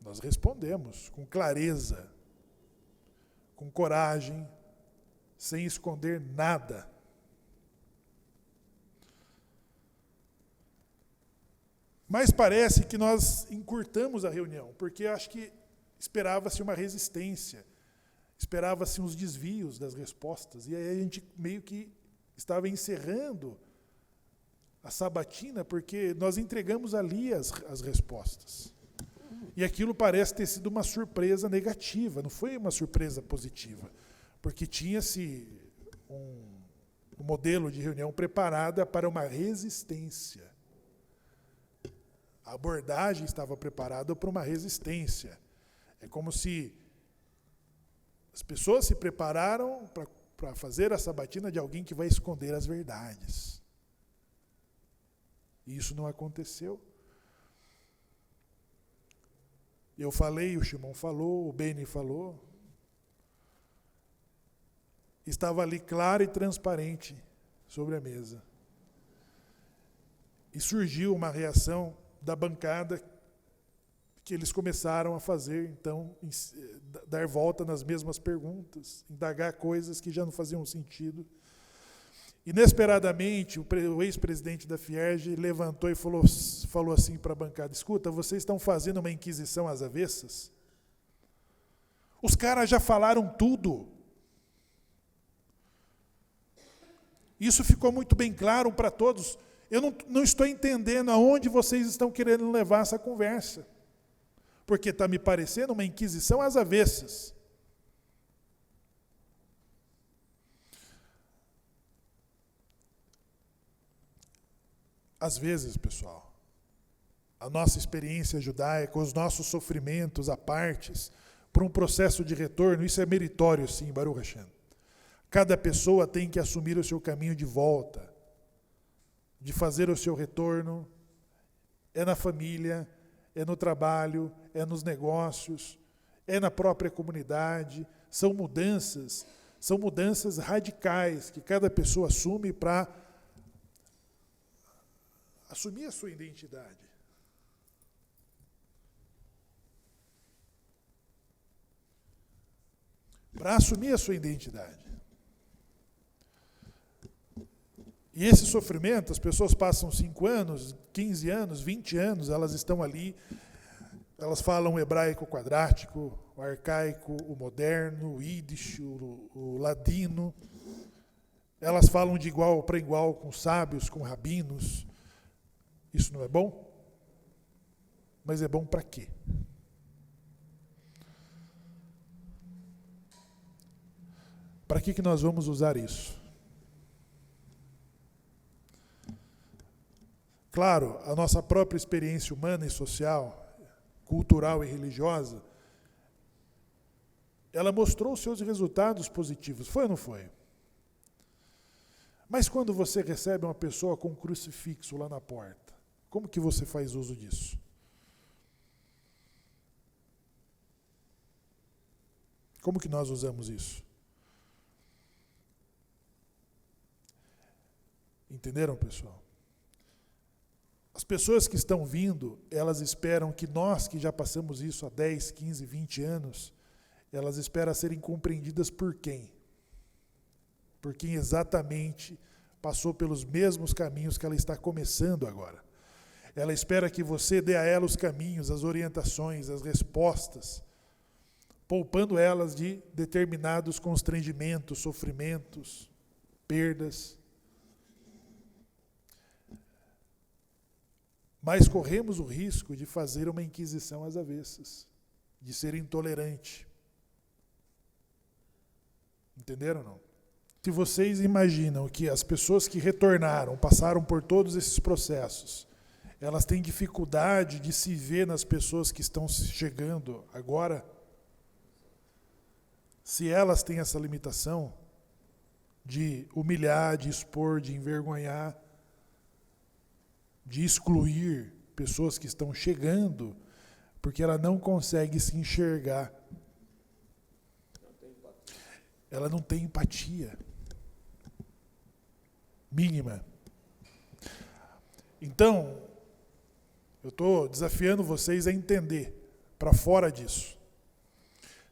[SPEAKER 1] Nós respondemos com clareza, com coragem, sem esconder nada. Mas parece que nós encurtamos a reunião, porque acho que esperava-se uma resistência, esperava-se uns desvios das respostas, e aí a gente meio que estava encerrando a sabatina, porque nós entregamos ali as respostas. E aquilo parece ter sido uma surpresa negativa, não foi uma surpresa positiva, porque tinha-se um modelo de reunião preparada para uma resistência. A abordagem estava preparada para uma resistência. É como se as pessoas se prepararam para fazer a sabatina de alguém que vai esconder as verdades. E isso não aconteceu. Eu falei, o Shimon falou, o Beni falou. Estava ali claro e transparente sobre a mesa. E surgiu uma reação da bancada que eles começaram a fazer, então, dar volta nas mesmas perguntas, indagar coisas que já não faziam sentido. Inesperadamente, o ex-presidente da Fierge levantou e falou assim para a bancada: escuta, vocês estão fazendo uma inquisição às avessas? Os caras já falaram tudo. Isso ficou muito bem claro para todos. Eu não estou entendendo aonde vocês estão querendo levar essa conversa. Porque está me parecendo uma inquisição às avessas. Às vezes, pessoal, a nossa experiência judaica, os nossos sofrimentos à parte, por um processo de retorno, isso é meritório, sim, Baruch Hashem. Cada pessoa tem que assumir o seu caminho de volta, de fazer o seu retorno. É na família, é no trabalho, é nos negócios, é na própria comunidade. São mudanças radicais que cada pessoa assume para assumir a sua identidade. Para assumir a sua identidade. E esse sofrimento, as pessoas passam 5 anos, 15 anos, 20 anos, elas estão ali, elas falam o hebraico quadrático, o arcaico, o moderno, o yiddish, o ladino. Elas falam de igual para igual com sábios, com rabinos. Isso não é bom? Mas é bom para quê? Para que nós vamos usar isso? Claro, a nossa própria experiência humana e social, cultural e religiosa, ela mostrou os seus resultados positivos. Foi ou não foi? Mas quando você recebe uma pessoa com um crucifixo lá na porta, como que você faz uso disso? Como que nós usamos isso? Entenderam, pessoal? As pessoas que estão vindo, elas esperam que nós, que já passamos isso há 10, 15, 20 anos, elas esperam serem compreendidas por quem? Por quem exatamente passou pelos mesmos caminhos que ela está começando agora. Ela espera que você dê a ela os caminhos, as orientações, as respostas, poupando elas de determinados constrangimentos, sofrimentos, perdas. Mas corremos o risco de fazer uma inquisição às avessas, de ser intolerante. Entenderam ou não? Se vocês imaginam que as pessoas que retornaram, passaram por todos esses processos, elas têm dificuldade de se ver nas pessoas que estão chegando agora, se elas têm essa limitação de humilhar, de expor, de envergonhar, de excluir pessoas que estão chegando, porque ela não consegue se enxergar. Ela não tem empatia mínima. Então, eu estou desafiando vocês a entender, para fora disso,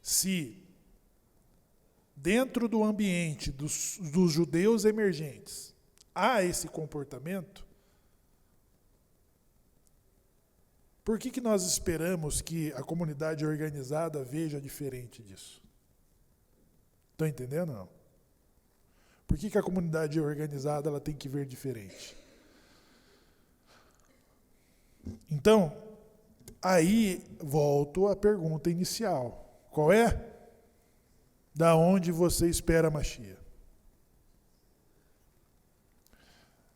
[SPEAKER 1] se dentro do ambiente dos judeus emergentes há esse comportamento, por que nós esperamos que a comunidade organizada veja diferente disso? Estão entendendo ou não? Por que a comunidade organizada ela tem que ver diferente? Então, aí volto à pergunta inicial. Qual é? Da onde você espera a Mashiach?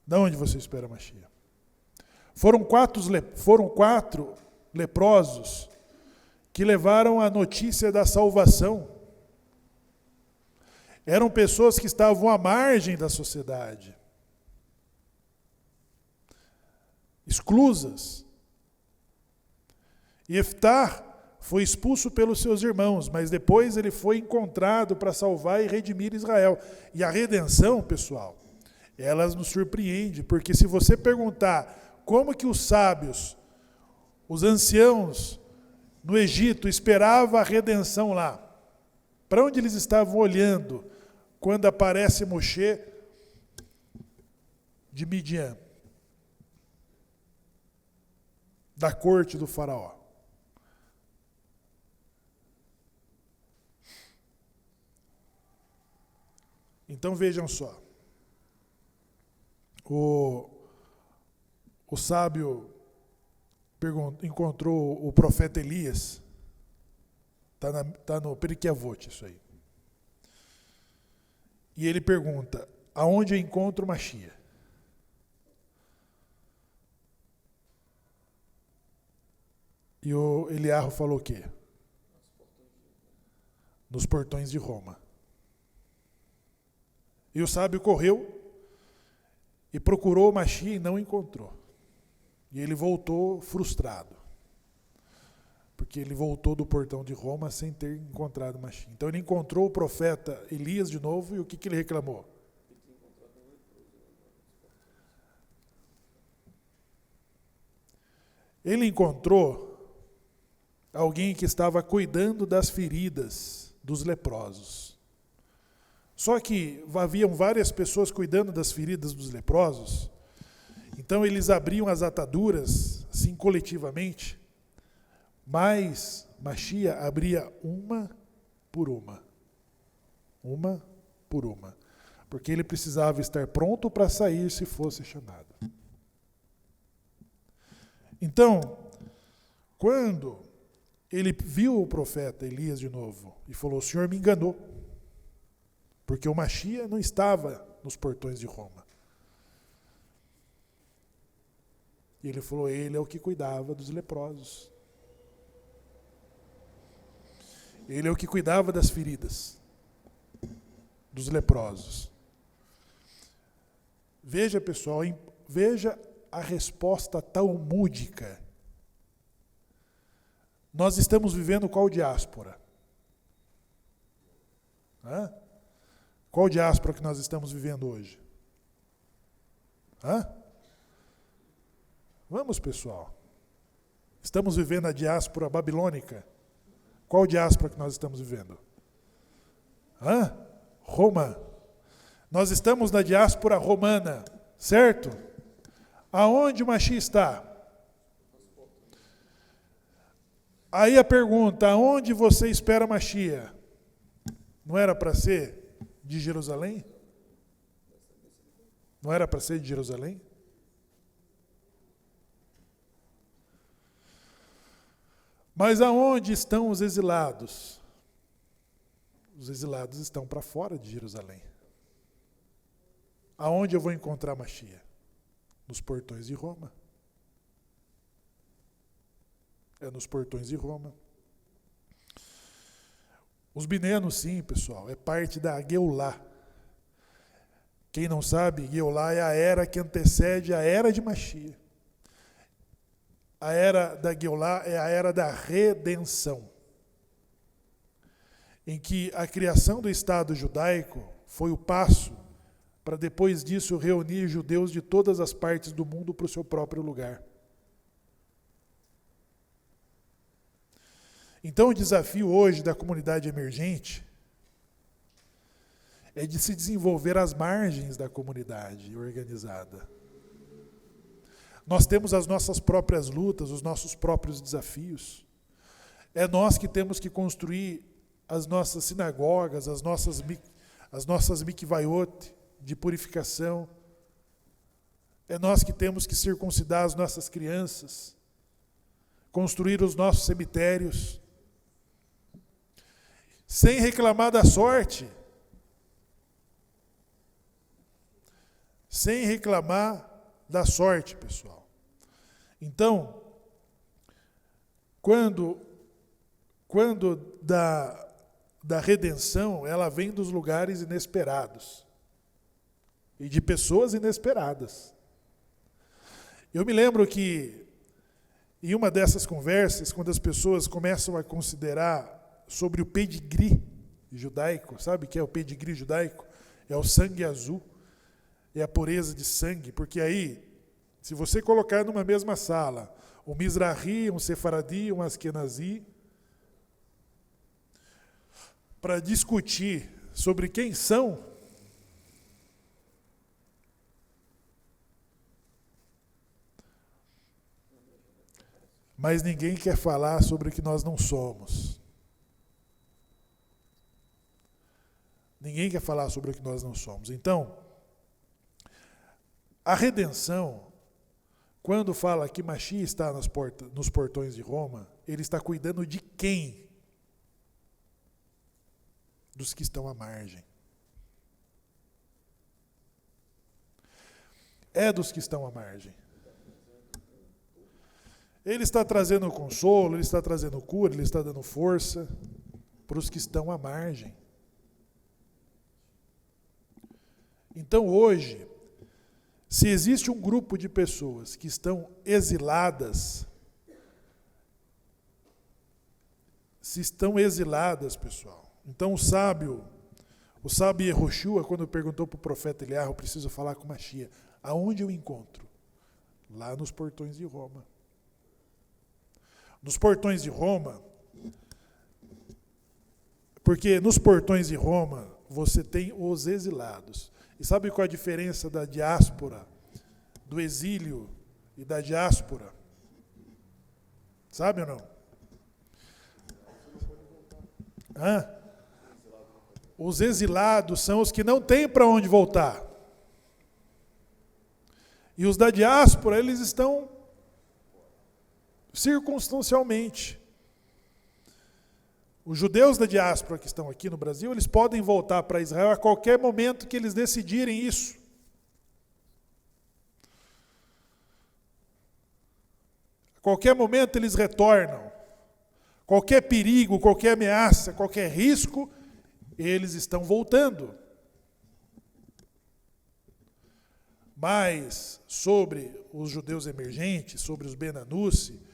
[SPEAKER 1] Da onde você espera a Mashiach? Foram quatro leprosos que levaram a notícia da salvação. Eram pessoas que estavam à margem da sociedade, exclusas. Iftá foi expulso pelos seus irmãos, mas depois ele foi encontrado para salvar e redimir Israel. E a redenção, pessoal, ela nos surpreende, porque se você perguntar como que os sábios, os anciãos no Egito esperavam a redenção lá, para onde eles estavam olhando quando aparece Moshe de Midian, da corte do faraó? Então vejam só, o sábio encontrou o profeta Elias, está no Pirkei Avot isso aí. E ele pergunta, aonde eu encontro Mashiach? E o Eliarro falou o quê? nos portões de Roma. E o sábio correu e procurou o Mashiach e não encontrou. E ele voltou frustrado, porque ele voltou do portão de Roma sem ter encontrado o Mashiach. Então ele encontrou o profeta Elias de novo, e o que ele reclamou? Ele encontrou alguém que estava cuidando das feridas dos leprosos. Só que haviam várias pessoas cuidando das feridas dos leprosos, então eles abriam as ataduras, assim, coletivamente, mas Mashiach abria uma por uma. Uma por uma. Porque ele precisava estar pronto para sair se fosse chamado. Então, quando ele viu o profeta Elias de novo e falou: o Senhor me enganou, porque o Mashiach não estava nos portões de Roma. E ele falou: ele é o que cuidava dos leprosos. Ele é o que cuidava das feridas dos leprosos. Veja, pessoal, veja a resposta talmúdica. Nós estamos vivendo qual diáspora? Hã? Qual diáspora que nós estamos vivendo hoje? Hã? Vamos, pessoal. Estamos vivendo a diáspora babilônica. Qual diáspora que nós estamos vivendo? Hã? Roma. Nós estamos na diáspora romana, certo? Aonde o Mashiach está? Aí a pergunta: aonde você espera Mashiach? Não era para ser de Jerusalém? Não era para ser de Jerusalém? Mas aonde estão os exilados? Os exilados estão para fora de Jerusalém. Aonde eu vou encontrar Mashiach? Nos portões de Roma. É nos portões de Roma. Os binenos, sim, pessoal, é parte da Geulá. Quem não sabe, Geulá é a era que antecede a era de Mashiach. A era da Geulá é a era da redenção, em que a criação do Estado judaico foi o passo para depois disso reunir judeus de todas as partes do mundo para o seu próprio lugar. Então o desafio hoje da comunidade emergente é de se desenvolver às margens da comunidade organizada. Nós temos as nossas próprias lutas, os nossos próprios desafios. É nós que temos que construir as nossas sinagogas, as nossas mikvayot de purificação. É nós que temos que circuncidar as nossas crianças, construir os nossos cemitérios, sem reclamar da sorte, sem reclamar da sorte, pessoal. Então, quando da redenção, ela vem dos lugares inesperados e de pessoas inesperadas. Eu me lembro que, em uma dessas conversas, quando as pessoas começam a considerar sobre o pedigree judaico, sabe o que é o pedigree judaico? É o sangue azul, é a pureza de sangue, porque aí, se você colocar numa mesma sala um Mizrahi, um Sefaradi, um Askenazi, para discutir sobre quem são, mas ninguém quer falar sobre o que nós não somos. Ninguém quer falar sobre o que nós não somos. Então, a redenção, quando fala que Mashiach está nos portões de Roma, ele está cuidando de quem? Dos que estão à margem. É dos que estão à margem. Ele está trazendo consolo, ele está trazendo cura, ele está dando força. para os que estão à margem. Então hoje, se existe um grupo de pessoas que estão exiladas, pessoal. Então o sábio Yehoshua, quando perguntou para o profeta Eliarro, eu preciso falar com Mashiach, aonde eu encontro? Lá nos portões de Roma. Nos portões de Roma, porque nos portões de Roma você tem os exilados. E sabe qual a diferença da diáspora, do exílio e da diáspora? Sabe ou não? Os exilados são os que não têm para onde voltar. E os da diáspora, eles estão circunstancialmente. Os judeus da diáspora que estão aqui no Brasil, eles podem voltar para Israel a qualquer momento que eles decidirem isso. A qualquer momento eles retornam. Qualquer perigo, qualquer ameaça, qualquer risco, eles estão voltando. Mas sobre os judeus emergentes, sobre os Ben-Anusi,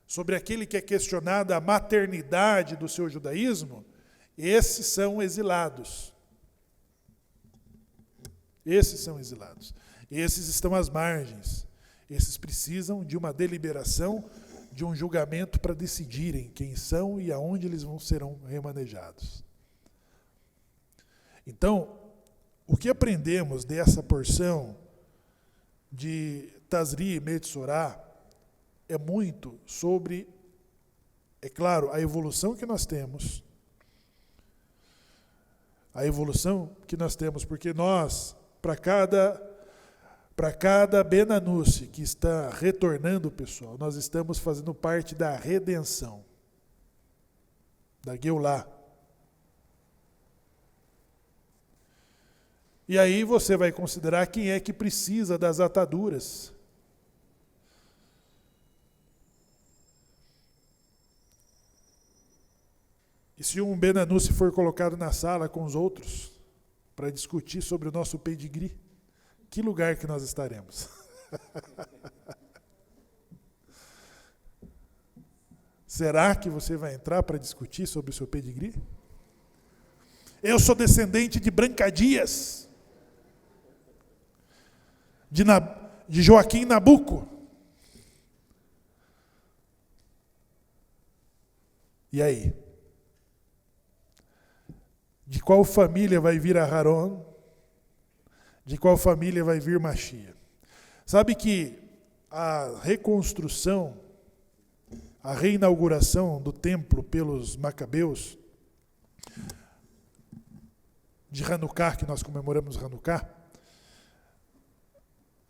[SPEAKER 1] sobre aquele que é questionado a maternidade do seu judaísmo, esses são exilados. Esses são exilados. Esses estão às margens. Esses precisam de uma deliberação, de um julgamento para decidirem quem são e aonde eles serão remanejados. Então, o que aprendemos dessa porção de Tazri e Metzorah é muito sobre, é claro, a evolução que nós temos. A evolução que nós temos, porque nós, para cada Ben-Anusi que está retornando, pessoal, nós estamos fazendo parte da redenção, da Geulah. E aí você vai considerar quem é que precisa das ataduras. E se um Ben-Anusi for colocado na sala com os outros para discutir sobre o nosso pedigree, que lugar que nós estaremos? Será que você vai entrar para discutir sobre o seu pedigree? Eu sou descendente de Brancadias, de Joaquim Nabuco. E aí? De qual família vai vir Aharon? De qual família vai vir Mashiach? Sabe que a reconstrução, a reinauguração do templo pelos Macabeus, de Hanukkah, que nós comemoramos Hanukkah,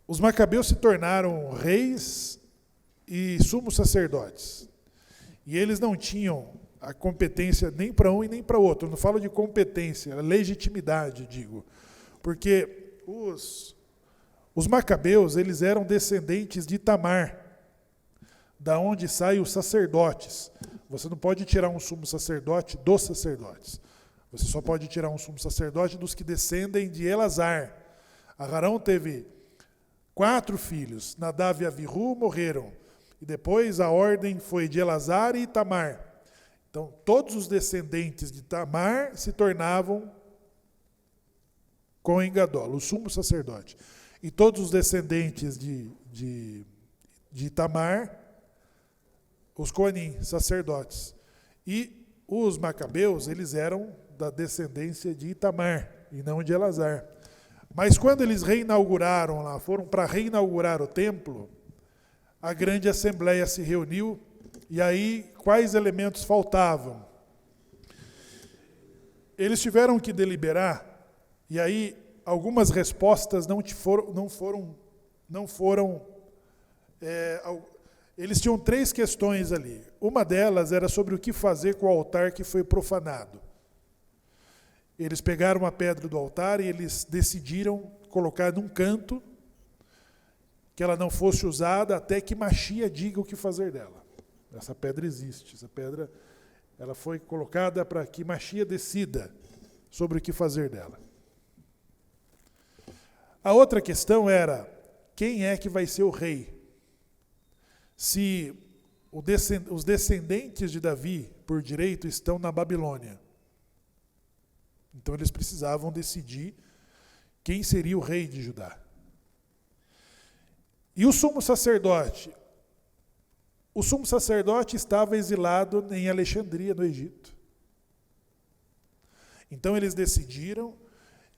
[SPEAKER 1] os Macabeus se tornaram reis e sumos sacerdotes. E eles não tinham a competência nem para um e nem para outro. Eu não falo de competência, legitimidade, digo. Porque os Macabeus, eles eram descendentes de Tamar, da onde saem os sacerdotes. Você não pode tirar um sumo sacerdote dos sacerdotes. Você só pode tirar um sumo sacerdote dos que descendem de Elazar. Aharão teve 4 filhos. Nadav e Avihu morreram. E depois a ordem foi de Elazar e Itamar. Então, todos os descendentes de Tamar se tornavam Cohen Gadol, o sumo sacerdote. E todos os descendentes de Itamar, os Coanim, sacerdotes. E os Macabeus, eles eram da descendência de Itamar, e não de Elazar. Mas quando eles reinauguraram lá, foram para reinaugurar o templo, a grande assembleia se reuniu, e aí quais elementos faltavam? Eles tiveram que deliberar, e aí algumas respostas não foram eles tinham 3 questões ali. Uma delas era sobre o que fazer com o altar que foi profanado. Eles pegaram a pedra do altar e eles decidiram colocar num canto que ela não fosse usada até que Mashiach diga o que fazer dela. Essa pedra existe, essa pedra Ela foi colocada para que Mashiach decida sobre o que fazer dela. A outra questão era, quem é que vai ser o rei? Se os descendentes de Davi, por direito, estão na Babilônia. Então eles precisavam decidir quem seria o rei de Judá. E o sumo sacerdote? O sumo sacerdote estava exilado em Alexandria, no Egito. Então eles decidiram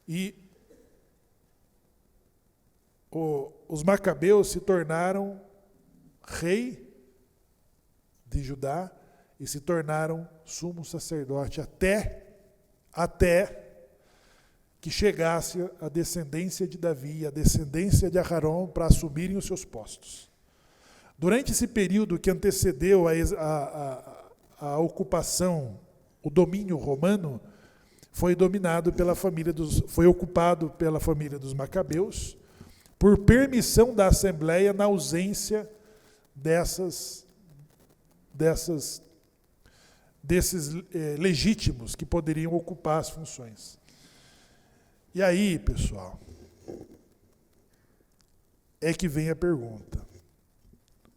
[SPEAKER 1] e os macabeus se tornaram rei de Judá e se tornaram sumo sacerdote até que chegasse a descendência de Davi, a descendência de Aharon para assumirem os seus postos. Durante esse período que antecedeu a ocupação, o domínio romano, foi ocupado pela família dos macabeus, por permissão da Assembleia, na ausência desses legítimos que poderiam ocupar as funções. E aí, pessoal, é que vem a pergunta: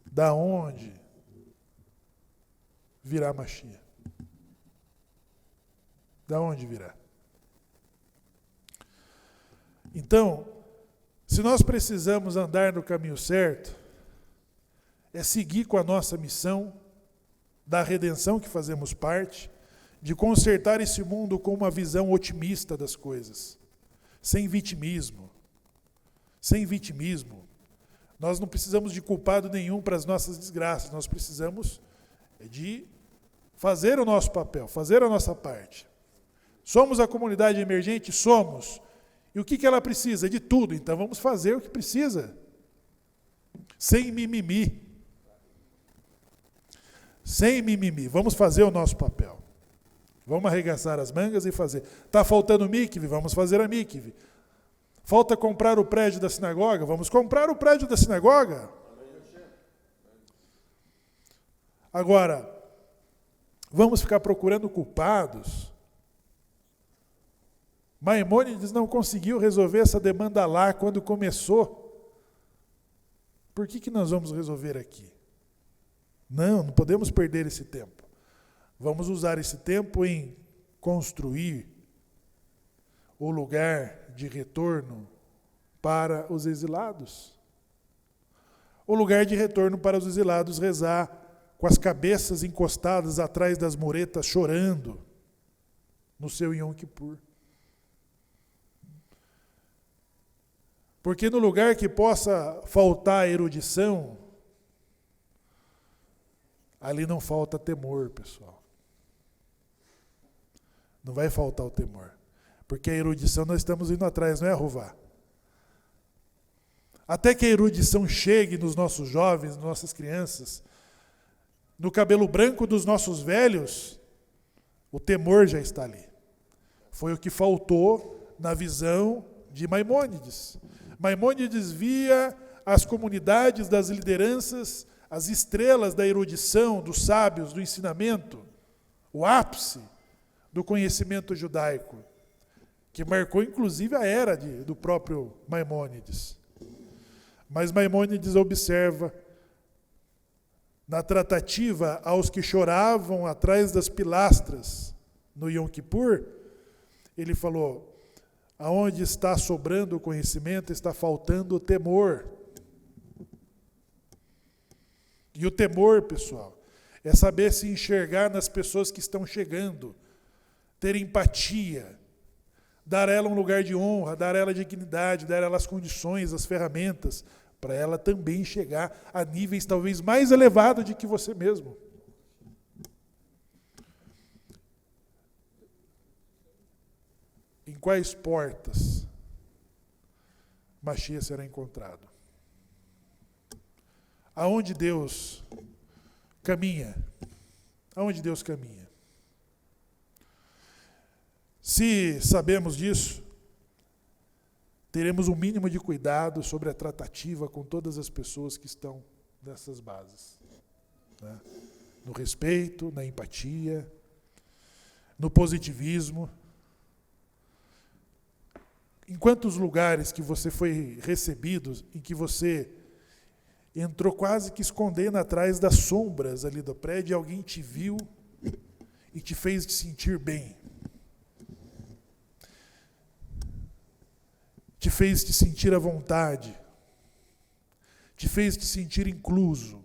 [SPEAKER 1] da onde virá Mashiach? Da onde virá? Então, se nós precisamos andar no caminho certo, é seguir com a nossa missão da redenção que fazemos parte, de consertar esse mundo com uma visão otimista das coisas, sem vitimismo. Sem vitimismo. Nós não precisamos de culpado nenhum para as nossas desgraças, nós precisamos de fazer o nosso papel, fazer a nossa parte. Somos a comunidade emergente? Somos. E o que ela precisa? De tudo. Então vamos fazer o que precisa. Sem mimimi. Sem mimimi. Vamos fazer o nosso papel. Vamos arregaçar as mangas e fazer. Está faltando mikve? Vamos fazer a mikve. Falta comprar o prédio da sinagoga? Vamos comprar o prédio da sinagoga. Agora, vamos ficar procurando culpados? Maimônides não conseguiu resolver essa demanda lá quando começou. Por que nós vamos resolver aqui? Não podemos perder esse tempo. Vamos usar esse tempo em construir o lugar de retorno para os exilados. O lugar de retorno para os exilados rezar com as cabeças encostadas atrás das muretas, chorando no seu Yom Kippur. Porque no lugar que possa faltar erudição, ali não falta temor, pessoal. Não vai faltar o temor. Porque a erudição nós estamos indo atrás, não é, Ruvá? Até que a erudição chegue nos nossos jovens, nas nossas crianças, no cabelo branco dos nossos velhos, o temor já está ali. Foi o que faltou na visão de Maimônides. Maimônides via as comunidades das lideranças, as estrelas da erudição, dos sábios, do ensinamento, o ápice do conhecimento judaico, que marcou inclusive a era do próprio Maimônides. Mas Maimônides observa, na tratativa aos que choravam atrás das pilastras no Yom Kippur, ele falou: aonde está sobrando o conhecimento, está faltando o temor. E o temor, pessoal, é saber se enxergar nas pessoas que estão chegando, ter empatia, dar a ela um lugar de honra, dar a ela dignidade, dar a ela as condições, as ferramentas, para ela também chegar a níveis talvez mais elevados do que você mesmo. Em quais portas Mashiach será encontrado? Aonde Deus caminha? Aonde Deus caminha? Se sabemos disso, teremos um mínimo de cuidado sobre a tratativa com todas as pessoas que estão nessas bases, né? No respeito, na empatia, no positivismo. Em quantos lugares que você foi recebido, em que você entrou quase que escondendo atrás das sombras ali do prédio, e alguém te viu e te fez te sentir bem. Te fez te sentir à vontade. Te fez te sentir incluso.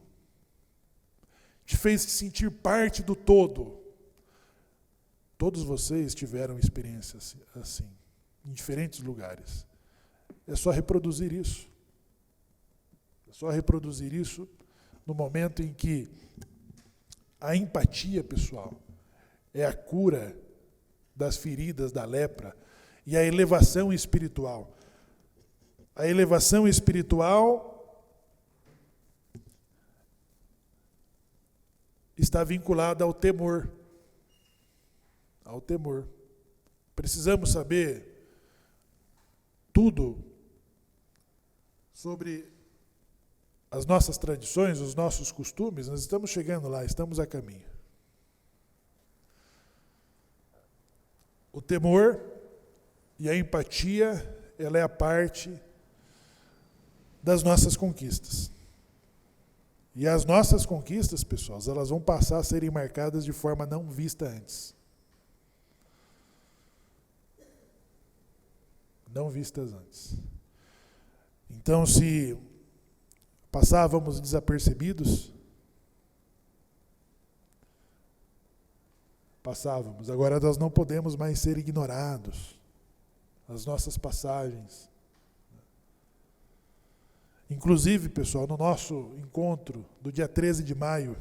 [SPEAKER 1] Te fez te sentir parte do todo. Todos vocês tiveram experiências assim, em diferentes lugares. É só reproduzir isso. É só reproduzir isso no momento em que a empatia, pessoal, é a cura das feridas da lepra e a elevação espiritual. A elevação espiritual está vinculada ao temor. Ao temor. Precisamos saber tudo sobre as nossas tradições, os nossos costumes. Nós estamos chegando lá, estamos a caminho. O temor e a empatia, ela é a parte das nossas conquistas. E as nossas conquistas, pessoal, elas vão passar a serem marcadas de forma não vista antes. Não vistas antes. Então, se passávamos desapercebidos, passávamos. Agora nós não podemos mais ser ignorados. As nossas passagens. Inclusive, pessoal, no nosso encontro do dia 13 de maio,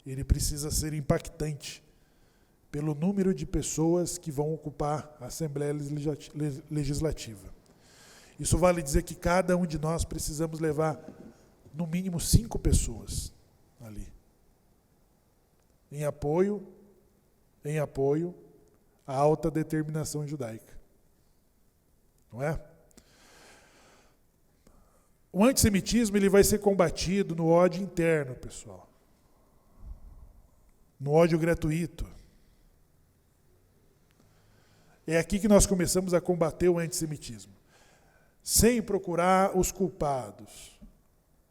[SPEAKER 1] ele precisa ser impactante pelo número de pessoas que vão ocupar a Assembleia Legislativa. Isso vale dizer que cada um de nós precisamos levar, no mínimo, 5 pessoas ali. Em apoio à alta determinação judaica. Não é? O antissemitismo ele vai ser combatido no ódio interno, pessoal. No ódio gratuito. É aqui que nós começamos a combater o antissemitismo. Sem procurar os culpados.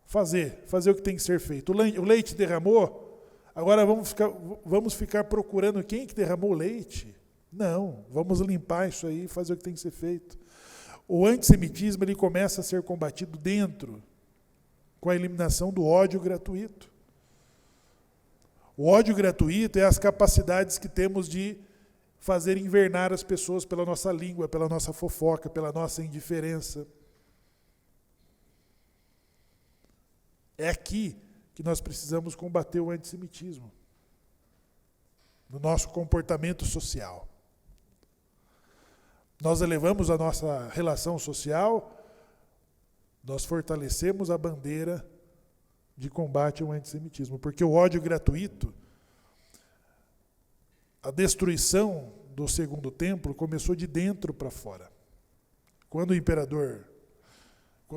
[SPEAKER 1] Fazer o que tem que ser feito. O leite derramou, agora vamos ficar procurando quem que derramou o leite? Não, vamos limpar isso aí e fazer o que tem que ser feito. O antissemitismo ele começa a ser combatido dentro, com a eliminação do ódio gratuito. O ódio gratuito é as capacidades que temos de fazer invernar as pessoas pela nossa língua, pela nossa fofoca, pela nossa indiferença. É aqui que nós precisamos combater o antissemitismo, no nosso comportamento social. Nós elevamos a nossa relação social, nós fortalecemos a bandeira de combate ao antissemitismo, porque o ódio gratuito, a destruição do segundo templo começou de dentro para fora. Quando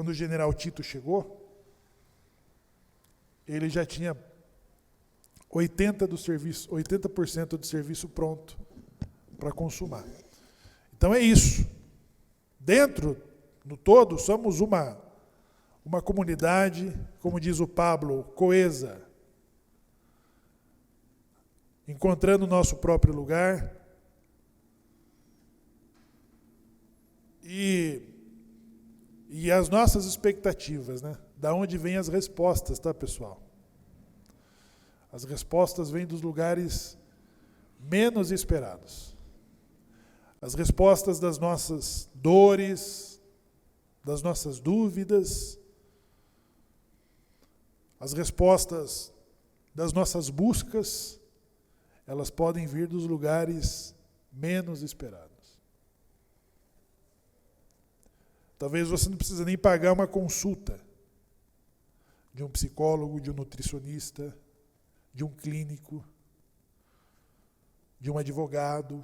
[SPEAKER 1] o general Tito chegou, ele já tinha 80% do serviço pronto para consumar. Então é isso. Dentro, no todo, somos uma comunidade, como diz o Pablo, coesa, encontrando o nosso próprio lugar e as nossas expectativas, né? Da onde vêm as respostas, tá, pessoal? As respostas vêm dos lugares menos esperados. As respostas das nossas dores, das nossas dúvidas, as respostas das nossas buscas, elas podem vir dos lugares menos esperados. Talvez você não precise nem pagar uma consulta de um psicólogo, de um nutricionista, de um clínico, de um advogado.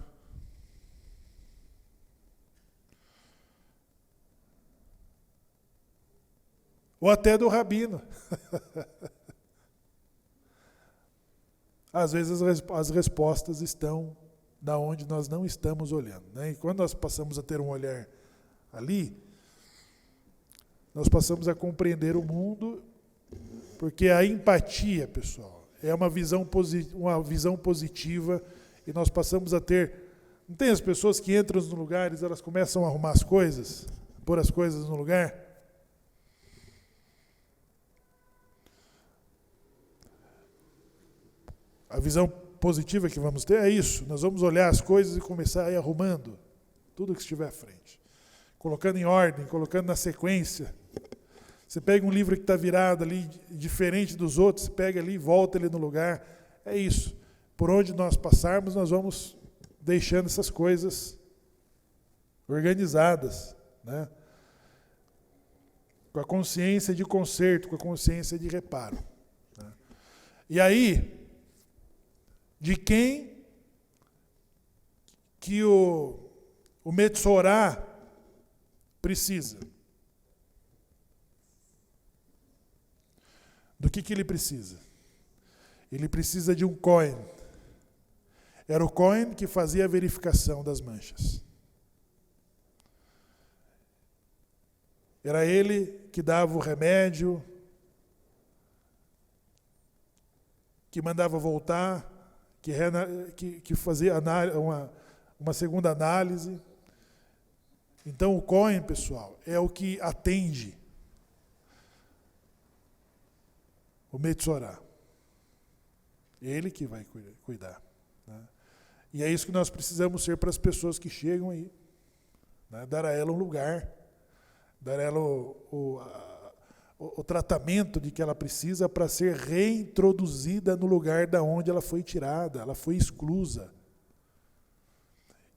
[SPEAKER 1] Ou até do rabino. Às vezes as respostas estão da onde nós não estamos olhando, né? E quando nós passamos a ter um olhar ali, nós passamos a compreender o mundo, porque a empatia, pessoal, é uma visão positiva, e nós passamos a ter... Não tem as pessoas que entram nos lugares, elas começam a arrumar as coisas, pôr as coisas no lugar? A visão positiva que vamos ter é isso. Nós vamos olhar as coisas e começar a ir arrumando tudo que estiver à frente. Colocando em ordem, colocando na sequência. Você pega um livro que está virado ali, diferente dos outros, você pega ali e volta ele no lugar. É isso. Por onde nós passarmos, nós vamos deixando essas coisas organizadas, né? Com a consciência de conserto, com a consciência de reparo, né? E aí, de quem que o Metzorá precisa? Do que ele precisa? Ele precisa de um Cohen. Era o Cohen que fazia a verificação das manchas. Era ele que dava o remédio, que mandava voltar, que fazia uma segunda análise. Então o Cohen, pessoal, é o que atende o Metzorá. Ele que vai cuidar, né? E é isso que nós precisamos ser para as pessoas que chegam aí, né? Dar a ela um lugar, dar a ela o tratamento de que ela precisa para ser reintroduzida no lugar da onde ela foi tirada, ela foi exclusa.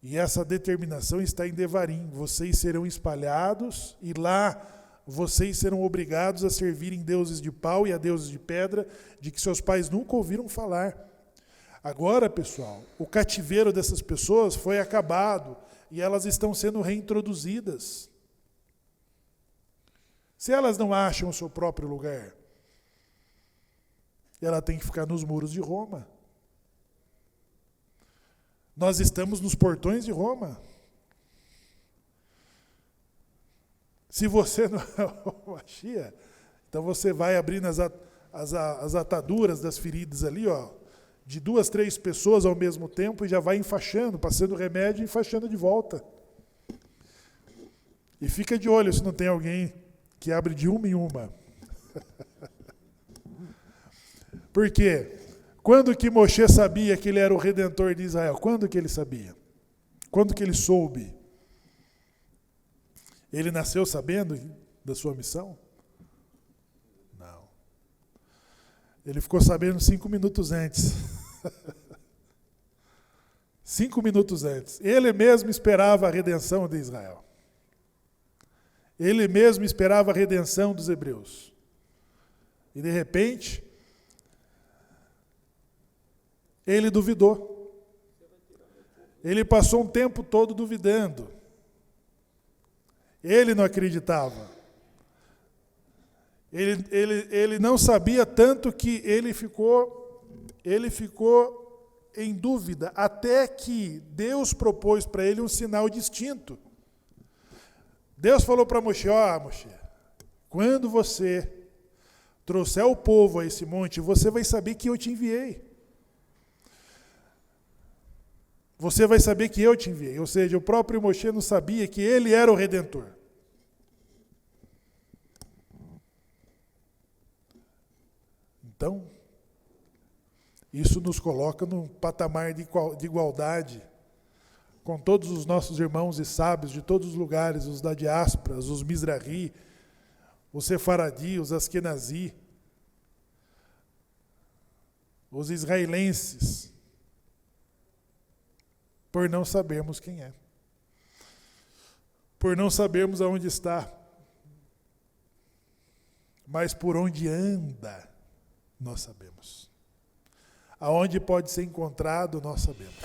[SPEAKER 1] E essa determinação está em Devarim. Vocês serão espalhados e lá vocês serão obrigados a servirem deuses de pau e a deuses de pedra, de que seus pais nunca ouviram falar. Agora, pessoal, o cativeiro dessas pessoas foi acabado e elas estão sendo reintroduzidas. Se elas não acham o seu próprio lugar, ela tem que ficar nos muros de Roma. Nós estamos nos portões de Roma. Se você não é o Mashiach, então você vai abrindo as ataduras das feridas ali, ó, de 2, 3 pessoas ao mesmo tempo e já vai enfaixando, passando remédio e enfaixando de volta. E fica de olho se não tem alguém que abre de uma em uma. Por quê? Quando que Moshe sabia que ele era o Redentor de Israel? Quando que ele sabia? Quando que ele soube? Ele nasceu sabendo da sua missão? Não. Ele ficou sabendo 5 minutos antes. 5 minutos antes. Ele mesmo esperava a redenção de Israel. Ele mesmo esperava a redenção dos hebreus. E de repente, ele duvidou. Ele passou um tempo todo duvidando. Ele não acreditava. Ele não sabia, tanto que ele ficou em dúvida, até que Deus propôs para ele um sinal distinto. Deus falou para Moshe, Moshe, quando você trouxer o povo a esse monte, você vai saber que eu te enviei. Você vai saber que eu te enviei. Ou seja, o próprio Moshe não sabia que ele era o Redentor. Então, isso nos coloca num patamar de igualdade com todos os nossos irmãos e sábios de todos os lugares, os da diáspora, os Mizrahi, os Sefaradi, os Askenazi, os israelenses, por não sabermos quem é, por não sabermos aonde está, mas por onde anda, nós sabemos. Aonde pode ser encontrado, nós sabemos.